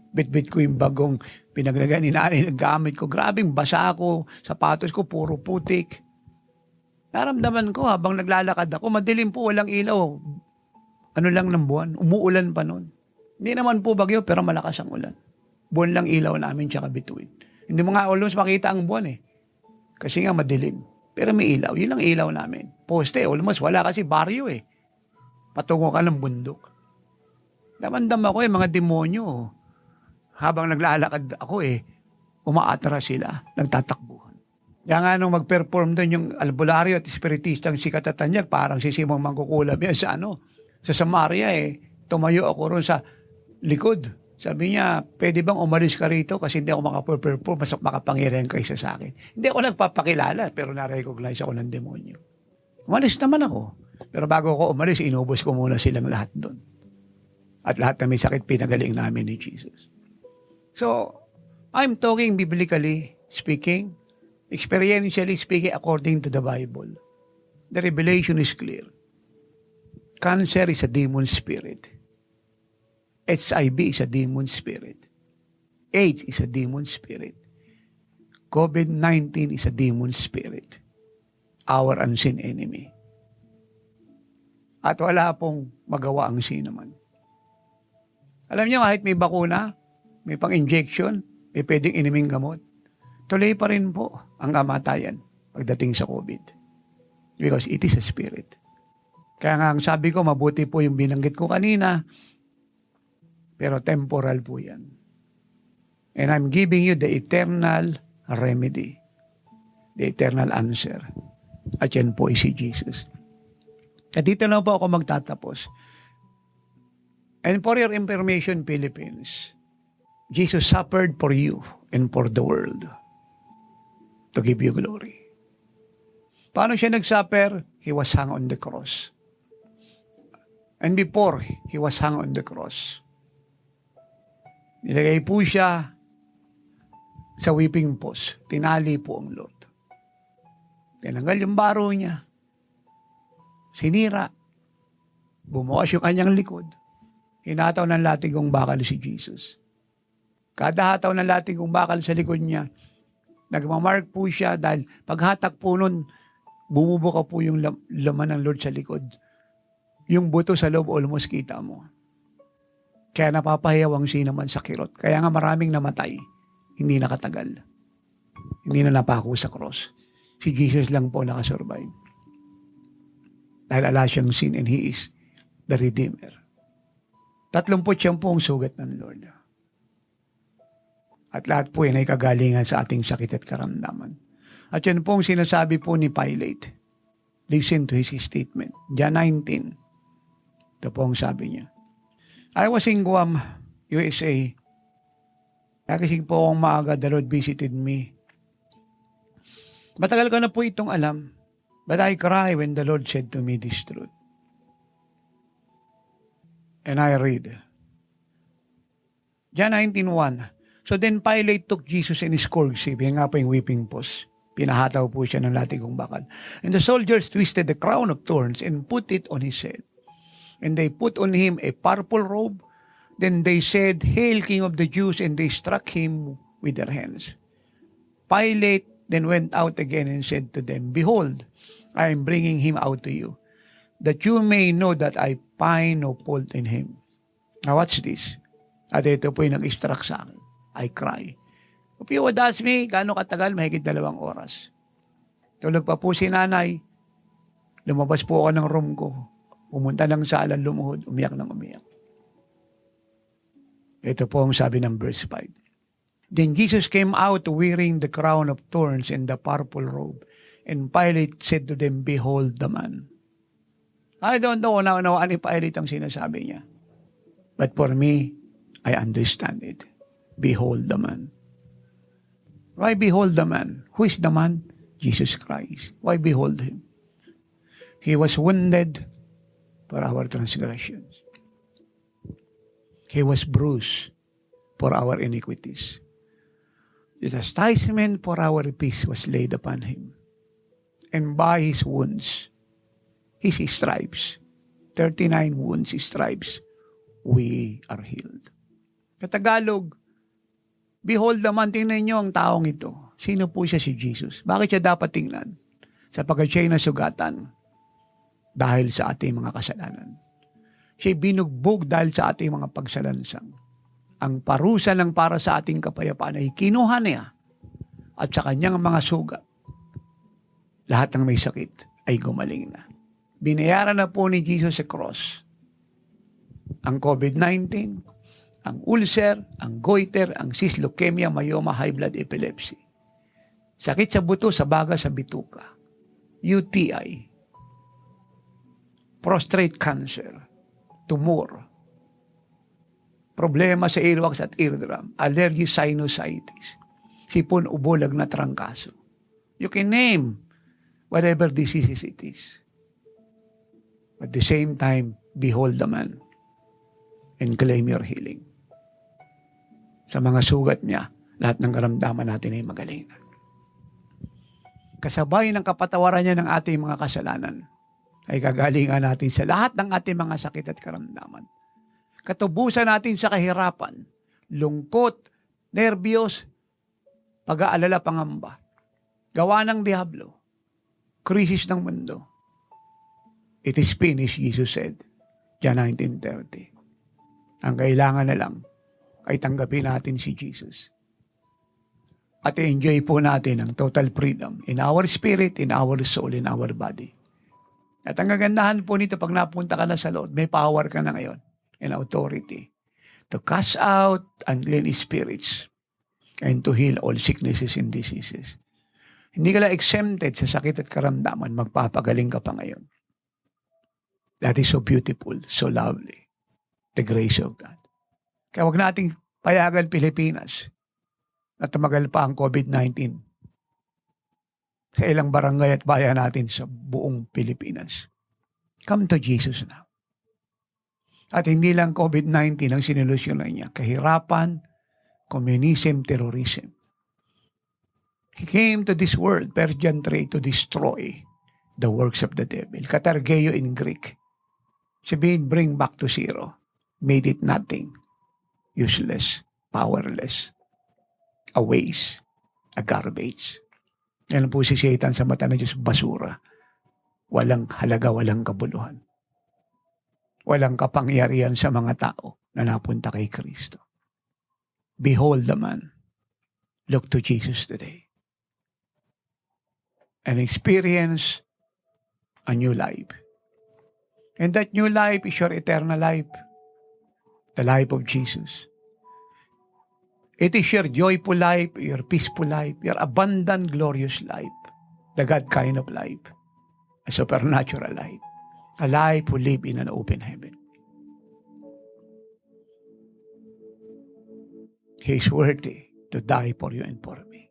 Bit-bit ko yung bagong pinaglagay ni nanay, naggamit ko. Grabing basa ako, sapatos ko, puro putik. Naramdaman ko habang naglalakad ako, madilim po, walang ilaw. Ano lang ng buwan, umuulan pa nun. Hindi naman po bagyo, pero malakas ang ulan. Buwan lang ilaw namin, tsaka bituin. Hindi mo nga almost makita ang buwan eh. Kasi nga madilim. Pero may ilaw, yun ang ilaw namin. Poste, almost wala kasi baryo eh. Patungo ka ng bundok. Damandam ako eh, mga demonyo. Habang naglalakad ako eh, umaatras sila, nagtatakbuhan. Kaya nga nung mag-perform doon yung albularyo at espiritistang sikat at tanyag, parang si Simong Mangkukulam yan sa Samaria eh. Tumayo ako ron sa likod. Sabi niya, pwede bang umalis ka rito kasi hindi ako makaperform, mas makapangyarihan kaysa sa akin. Hindi ako nagpapakilala, pero na-recognize ako ng demonyo. Umalis naman ako. Pero bago ako umalis, inubos ko muna silang lahat doon. At lahat na may sakit, pinagaling namin ni Jesus. So, I'm talking biblically speaking, experientially speaking according to the Bible. The revelation is clear. Cancer is a demon spirit. HIV is a demon spirit. AIDS is a demon spirit. COVID-19 is a demon spirit. Our unseen enemy. At wala pong magawa ang sino man. Alam niyo, kahit may bakuna, may pang-injection, may pwedeng iniming gamot, tuloy pa rin po ang kamatayan pagdating sa COVID. Because it is a spirit. Kaya nga ang sabi ko, mabuti po yung binanggit ko kanina, pero temporal po yan. And I'm giving you the eternal remedy. The eternal answer. At yan po ay si Jesus. At dito lang po ako magtatapos. And for your information, Philippines, Jesus suffered for you and for the world to give you glory. Paano siya nagsuffer? He was hung on the cross. And before he was hung on the cross, nilagay po siya sa whipping post. Tinali po ang Lord. Tinanggal yung baro niya. Sinira. Bumukas yung kanyang likod. Hinataw ng latigong bakal si Jesus. Kada hataw ng latigong bakal sa likod niya, nagmamark po siya dahil paghatak po nun, bumubuka po yung laman ng Lord sa likod. Yung buto sa loob, almost kita mo. Kaya napapahiyaw ang sino man sa kirot. Kaya nga maraming namatay, hindi nakatagal. Hindi na napako sa cross. Si Jesus lang po nakasurvive. Dahil ala siyang sin and He is the Redeemer. 30 po ang sugat ng Lord. At lahat po yan ay kagalingan sa ating sakit at karamdaman. At yan po ang sinasabi po ni Pilate. Listen to his statement. John 19. Ito po ang sabi niya. I was in Guam, USA. Nagising po akong maaga, the Lord visited me. Matagal ko na po itong alam. But I cry when the Lord said to me this truth. And I read, John 19:1. So then Pilate took Jesus and scourged him. Yan nga po yung whipping post. Pinahataw po siya ng latigong bakal. And the soldiers twisted the crown of thorns and put it on his head. And they put on him a purple robe. Then they said, Hail, King of the Jews, and they struck him with their hands. Pilate then went out again and said to them, Behold, I am bringing him out to you, that you may know that I find no fault in him. Now watch this. At ito po yung nag-extract sa akin. I cry. If you would ask me, gaano katagal? Mahigit 2 oras. Tulog pa po si nanay. Lumabas po ako ng room ko. Pumunta ng sala, lumuhod, umiyak ng umiyak. Ito po ang sabi ng verse 5. Then Jesus came out wearing the crown of thorns and the purple robe. And Pilate said to them, Behold the man. I don't know naunawaan ni Pilate ang sinasabi niya. But for me, I understand it. Behold the man. Why behold the man? Who is the man? Jesus Christ. Why behold him? He was wounded for our transgressions. He was bruised for our iniquities. The chastisement for our peace was laid upon him. And by his wounds, his stripes, 39 wounds, his stripes, we are healed. Katagalog, behold naman, tingnan niyo ang taong ito. Sino po siya? Si Jesus. Bakit siya dapat tingnan? Sapagkat siya'y nasugatan dahil sa ating mga kasalanan. Siya'y binugbog dahil sa ating mga pagsalansang. Ang parusa ng para sa ating kapayapaan ay kinuha niya at sa kanyang mga sugat. Lahat ng may sakit ay gumaling na. Binayaran na po ni Jesus sa cross ang COVID-19, ang ulcer, ang goiter, ang cyst, leukemia, myoma, high blood, epilepsy. Sakit sa buto, sa baga, sa bituka. UTI. Prostate cancer. Tumor. Problema sa earwax at eardrum. Allergy, sinusitis. Sipon, ubo, lagnat, trangkaso. You can name whatever diseases it is. At the same time, behold the man and claim your healing. Sa mga sugat niya, lahat ng karamdaman natin ay magaling. Kasabay ng kapatawaran niya ng ating mga kasalanan, ay kagalingan natin sa lahat ng ating mga sakit at karamdaman. Katubusan natin sa kahirapan, lungkot, nerbiyos, pag-aalala, pangamba, gawa ng diablo, krisis ng mundo. It is finished, Jesus said, John 19:30. Ang kailangan na lang ay tanggapin natin si Jesus. At enjoy po natin ang total freedom in our spirit, in our soul, in our body. At ang gagandahan po nito, pag napunta ka na sa Lord, may power ka na ngayon and authority to cast out unclean spirits and to heal all sicknesses and diseases. Hindi ka lang exempted sa sakit at karamdaman, magpapagaling ka pa ngayon. That is so beautiful, so lovely. The grace of God. Kaya wag nating payagan Pilipinas na tumagal pa ang COVID-19 sa ilang barangay at bayan natin sa buong Pilipinas. Come to Jesus now. At hindi lang COVID-19 ang sinilusyonan niya. Kahirapan, communism, terrorism. He came to this world, Persian 3, to destroy the works of the devil. Katargeyo in Greek. Sabihin, bring back to zero. Made it nothing. Useless. Powerless. A waste. A garbage. Yan po si Satan sa mata ng Diyos, basura. Walang halaga, walang kabuluhan. Walang kapangyarihan sa mga tao na napunta kay Kristo. Behold the man. Look to Jesus today. And experience a new life. And that new life is your eternal life. The life of Jesus. It is your joyful life, your peaceful life, your abundant, glorious life. The God kind of life. A supernatural life. A life who live in an open heaven. He is worthy to die for you and for me.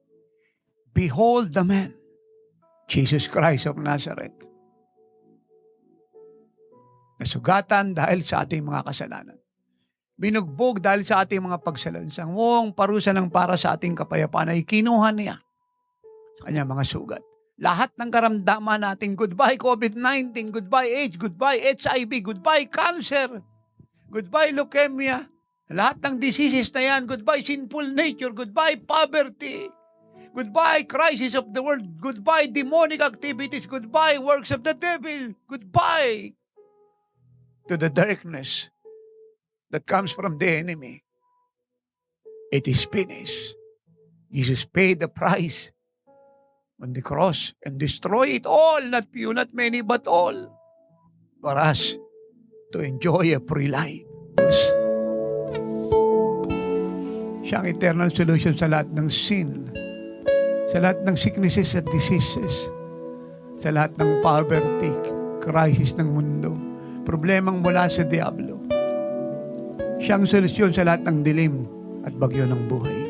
Behold the man. Jesus Christ of Nazareth. Nasugatan dahil sa ating mga kasalanan. Binugbog dahil sa ating mga pagsalansang. Buong parusa ng para sa ating kapayapaan ay kinuha niya sa kanyang mga sugat. Lahat ng karamdaman natin, goodbye COVID-19, goodbye AIDS, goodbye HIV, goodbye cancer, goodbye leukemia, lahat ng diseases na yan, goodbye sinful nature, goodbye poverty, goodbye crisis of the world, goodbye demonic activities, goodbye works of the devil, goodbye to the darkness that comes from the enemy. It is finished. Jesus paid the price on the cross and destroy it all, not few, not many, but all, for us to enjoy a free life. Siya ang eternal solution sa lahat ng sin, sa lahat ng sicknesses at diseases, sa lahat ng poverty, crisis ng mundo, problemang mula sa diablo. Siya ang solusyon sa lahat ng dilim at bagyo ng buhay.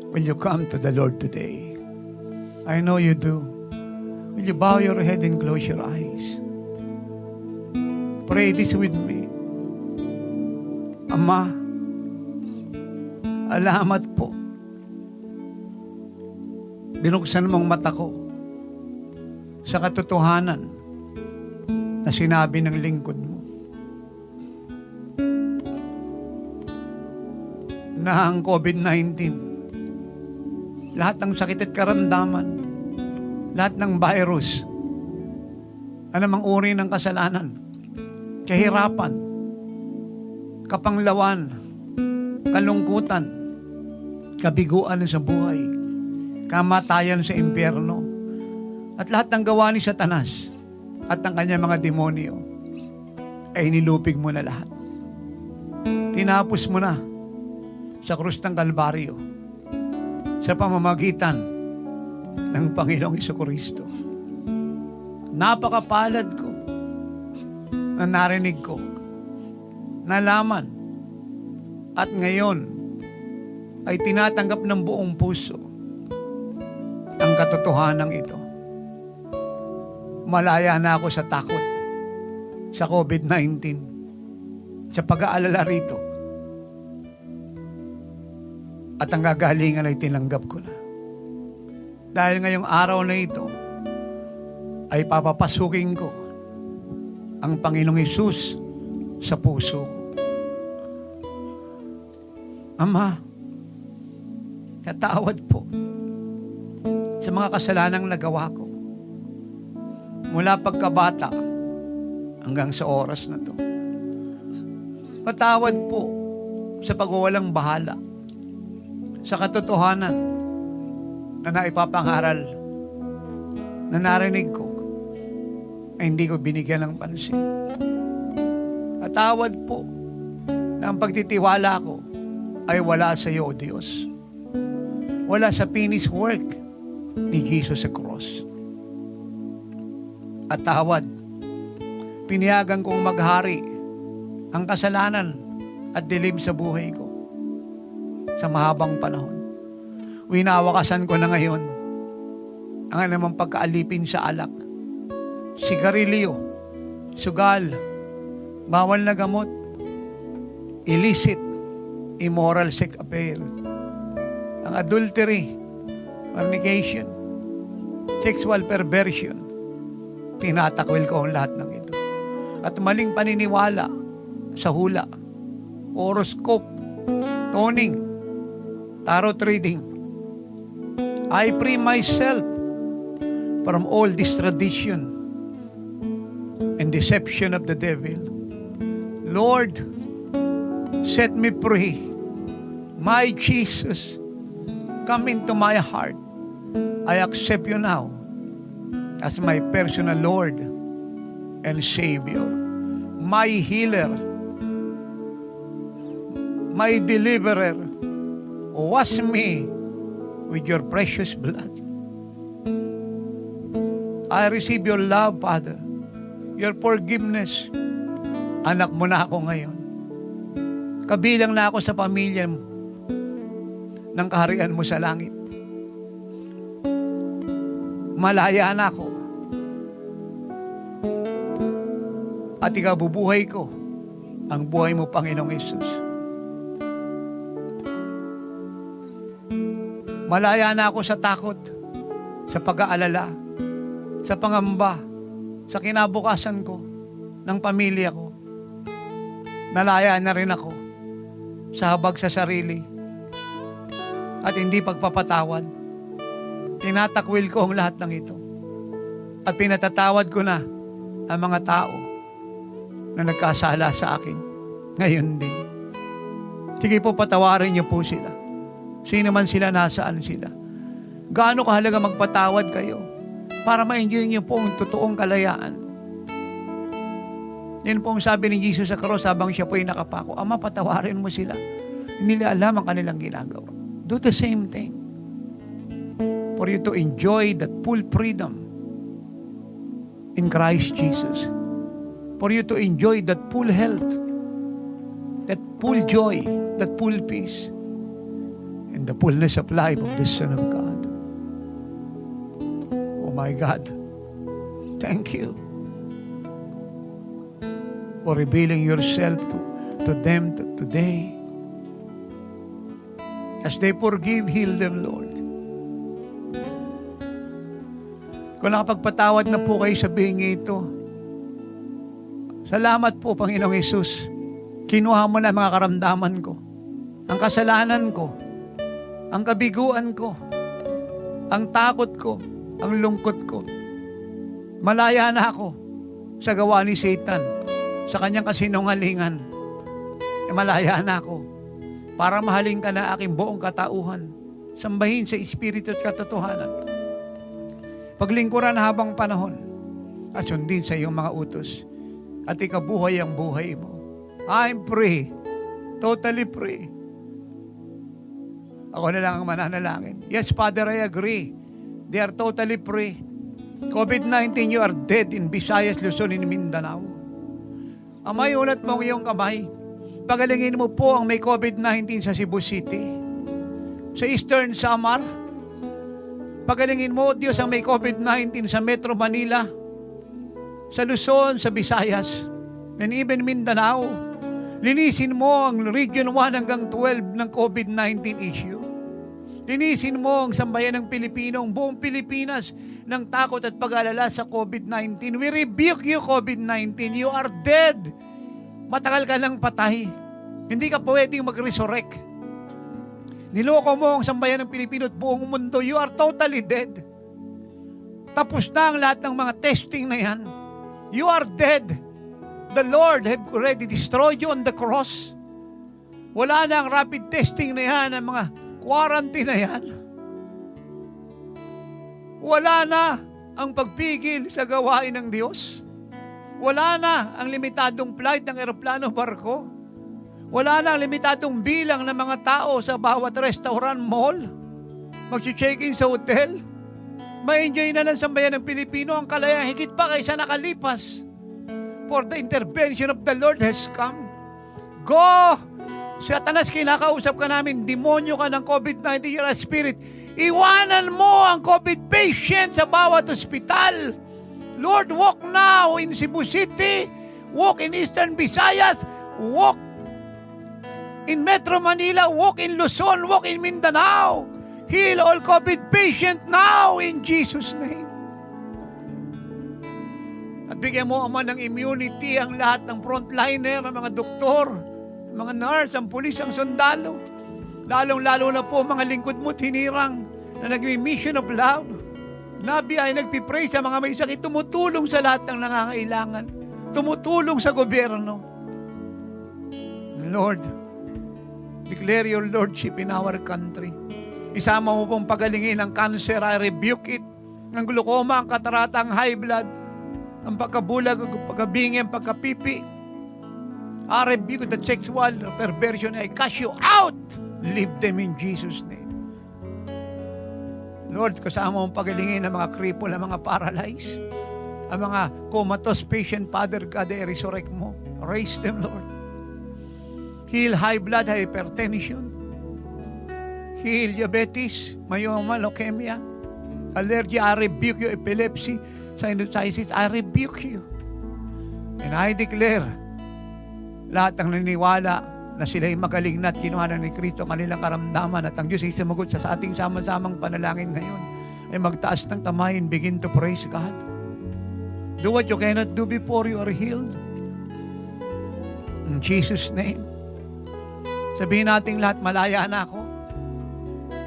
Will you come to the Lord today? I know you do. Will you bow your head and close your eyes? Pray this with me. Ama, alamat po. Binuksan mong mata ko sa katotohanan na sinabi ng lingkod mo. Na ang COVID-19, lahat ng sakit at karamdaman, lahat ng virus, anumang uri ng kasalanan, kahirapan, kapanglawan, kalungkutan, kabiguan sa buhay, kamatayan sa impyerno, at lahat ng gawa ni Satanas at ng kanyang mga demonyo ay nilupig mo na lahat. Tinapos mo na sa krus ng Kalbaryo sa pamamagitan ng Panginoong Jesucristo. Napakapalad ko na narinig ko, nalaman, at ngayon ay tinatanggap ng buong puso ang katotohanan ito. Malaya na ako sa takot sa COVID-19, sa pag-aalala rito. At ang gagalingan ay tinanggap ko na. Dahil ngayong araw na ito, ay papapasukin ko ang Panginoong Hesus sa puso ko. Ama, katawad po sa mga kasalanang nagawa ko mula pagkabata hanggang sa oras na to. Patawad po sa pagwawalang bahala sa katotohanan na naipapangaral na narinig ko ay hindi ko binigyan ng pansin. At tawad po na ang pagtitiwala ko ay wala sa iyo, O Diyos. Wala sa finished work ni Jesus sa cross. At tawad, piniyagan kong maghari ang kasalanan at dilim sa buhay ko sa mahabang panahon. Winawakasan ko na ngayon ang anumang pagkaalipin sa alak, sigarilyo, sugal, bawal na gamot, illicit, immoral sex affair, ang adultery, fornication, sexual perversion. Tinatakwil ko ang lahat ng ito. At maling paniniwala sa hula, horoscope, toning, tarot reading. I free myself from all this tradition and deception of the devil. Lord, set me free. My Jesus, come into my heart. I accept you now as my personal Lord and Savior, my healer, my deliverer. Wash me with your precious blood. I receive your love, Father, your forgiveness. Anak mo na ako ngayon. Kabilang na ako sa pamilya ng kaharian mo sa langit. malaya na ako. At ikabubuhay ko ang buhay mo, Panginoong Hesus. Malaya na ako sa takot, sa pag-aalala, sa pangamba, sa kinabukasan ko, ng pamilya ko. Nalaya na rin ako sa habag sa sarili at hindi pagpapatawad. Tinatakwil ko ang lahat ng ito. At pinatatawad ko na ang mga tao na nagkasala sa akin. Ngayon din. Sige po, patawarin niyo po sila. Sino man sila, nasaan sila. Gaano kahalaga magpatawad kayo para ma-enjoy niyo po ang totoong kalayaan. Yan po ang sabi ni Jesus sa cross habang siya po ay nakapako. Ama, patawarin mo sila. Hindi nila alam ang kanilang ginagawa. Do the same thing. For you to enjoy that full freedom in Christ Jesus. For you to enjoy that full health, that full joy, that full peace, and the fullness of life of the Son of God. Oh my God, thank you for revealing yourself to them today. As they forgive, heal them, Lord. Kung nakapagpatawad na po kayo, sabihin niyo ito. Salamat po, Panginoong Hesus. Kinuha mo na mga karamdaman ko, ang kasalanan ko, ang kabiguan ko, ang takot ko, ang lungkot ko. Malaya na ako sa gawa ni Satan, sa kanyang kasinungalingan. Malaya na ako para mahalin ka na aking buong katauhan, sambahin sa Espiritu at katotohanan. Paglingkuran habang panahon at sundin sa iyong mga utos at ikabuhay ang buhay mo. I'm free. Totally free. Ako na lang ang mananalangin. Yes, Father, I agree. They are totally free. COVID-19, you are dead in Visayas, Luzon, in Mindanao. Amay, unat mo ang iyong kamay. Pagalingin mo po ang may COVID-19 sa Cebu City, sa Eastern Samar. Pagalingin mo, Diyos, ang may COVID-19 sa Metro Manila, sa Luzon, sa Visayas, and even Mindanao. Linisin mo ang Region 1 hanggang 12 ng COVID-19 issue. Linisin mo ang sambayan ng Pilipino, ang buong Pilipinas, ng takot at pag-alala sa COVID-19. We rebuke you, COVID-19. You are dead. Matagal ka lang patay. Hindi ka pwedeng mag-resurrect. Niloko mo ang sambayan ng Pilipino at buong mundo. You are totally dead. Tapos na ang lahat ng mga testing na yan. You are dead. The Lord have already destroyed you on the cross. Wala na ang rapid testing na yan, ang mga quarantine na yan. Wala na ang pagpigil sa gawain ng Diyos. Wala na ang limitadong flight ng eroplano, barko. Wala na ang limitadong bilang ng mga tao sa bawat restaurant, mall. Mag-check-in sa hotel. Ma-enjoy na ng sambayan ng Pilipino ang kalayaan higit pa kaysa nakalipas. For the intervention of the Lord has come. Go! Satanas, kinakausap ka namin, demonyo ka ng COVID-19, you're a spirit. Iwanan mo ang COVID patient sa bawat ospital. Lord, walk now in Cebu City, walk in Eastern Visayas, walk in Metro Manila, walk in Luzon, walk in Mindanao. Heal all COVID patient now in Jesus' name. At bigyan mo, Ama, ng immunity ang lahat ng frontliner, ang mga doktor, mga nurse, ang pulis, ang sundalo. Lalong-lalo na po mga lingkod mo hinirang na nag-mission of love. Nabi ay nagpipray sa mga may sakit, tumutulong sa lahat ng nangangailangan, tumutulong sa gobyerno. Lord, declare your lordship in our country. Isama mo pong pagalingin ang cancer, I rebuke it. Ang glaucoma, ang katarata, ang high blood, ang pagkabulag, ang pagkabingi, ang pagkapipi. I rebuke the sexual perversion. I cast you out. Leave them in Jesus' name. Lord, kasama mong pagalingin ang mga cripple, ang mga paralyzed, ang mga comatose patient, Father God, I resurrect mo. Raise them, Lord. Heal high blood, hypertension. Heal diabetes, myoma, leukemia. allergy, I rebuke you. Epilepsy, sinusitis, I rebuke you. And I declare, lahat ng naniniwala na sila'y magaling na at kinuhanan ni Kristo kanilang karamdaman at ang Diyos ay sumagot sa ating sama-samang panalangin ngayon, ay magtaas ng kamay and begin to praise God. Do what you cannot do before you are healed. In Jesus' name. Sabihin natin lahat, malaya na ako.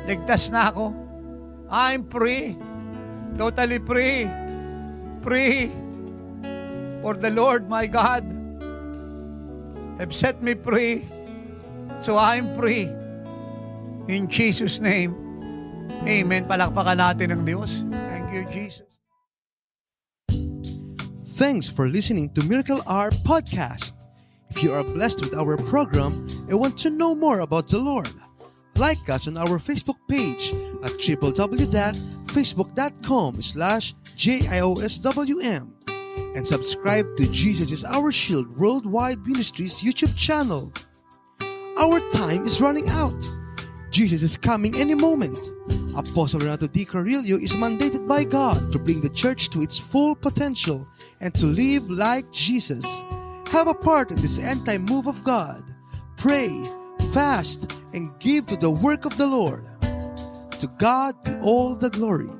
Ligtas na ako. I'm free. Totally free. Free. For the Lord my God have set me free. So I'm free. In Jesus' name. Amen. Palakpakan natin ng Diyos. Thank you, Jesus. Thanks for listening to Miracle Hour Podcast. If you are blessed with our program and want to know more about the Lord, like us on our Facebook page at www.facebook.com/JIOSWM and subscribe to Jesus is Our Shield Worldwide Ministries YouTube channel. Our time is running out. Jesus is coming any moment. Apostle Renato D. Carrillo is mandated by God to bring the church to its full potential and to live like Jesus. Have a part in this end-time move of God. Pray, fast, and give to the work of the Lord. To God be all the glory.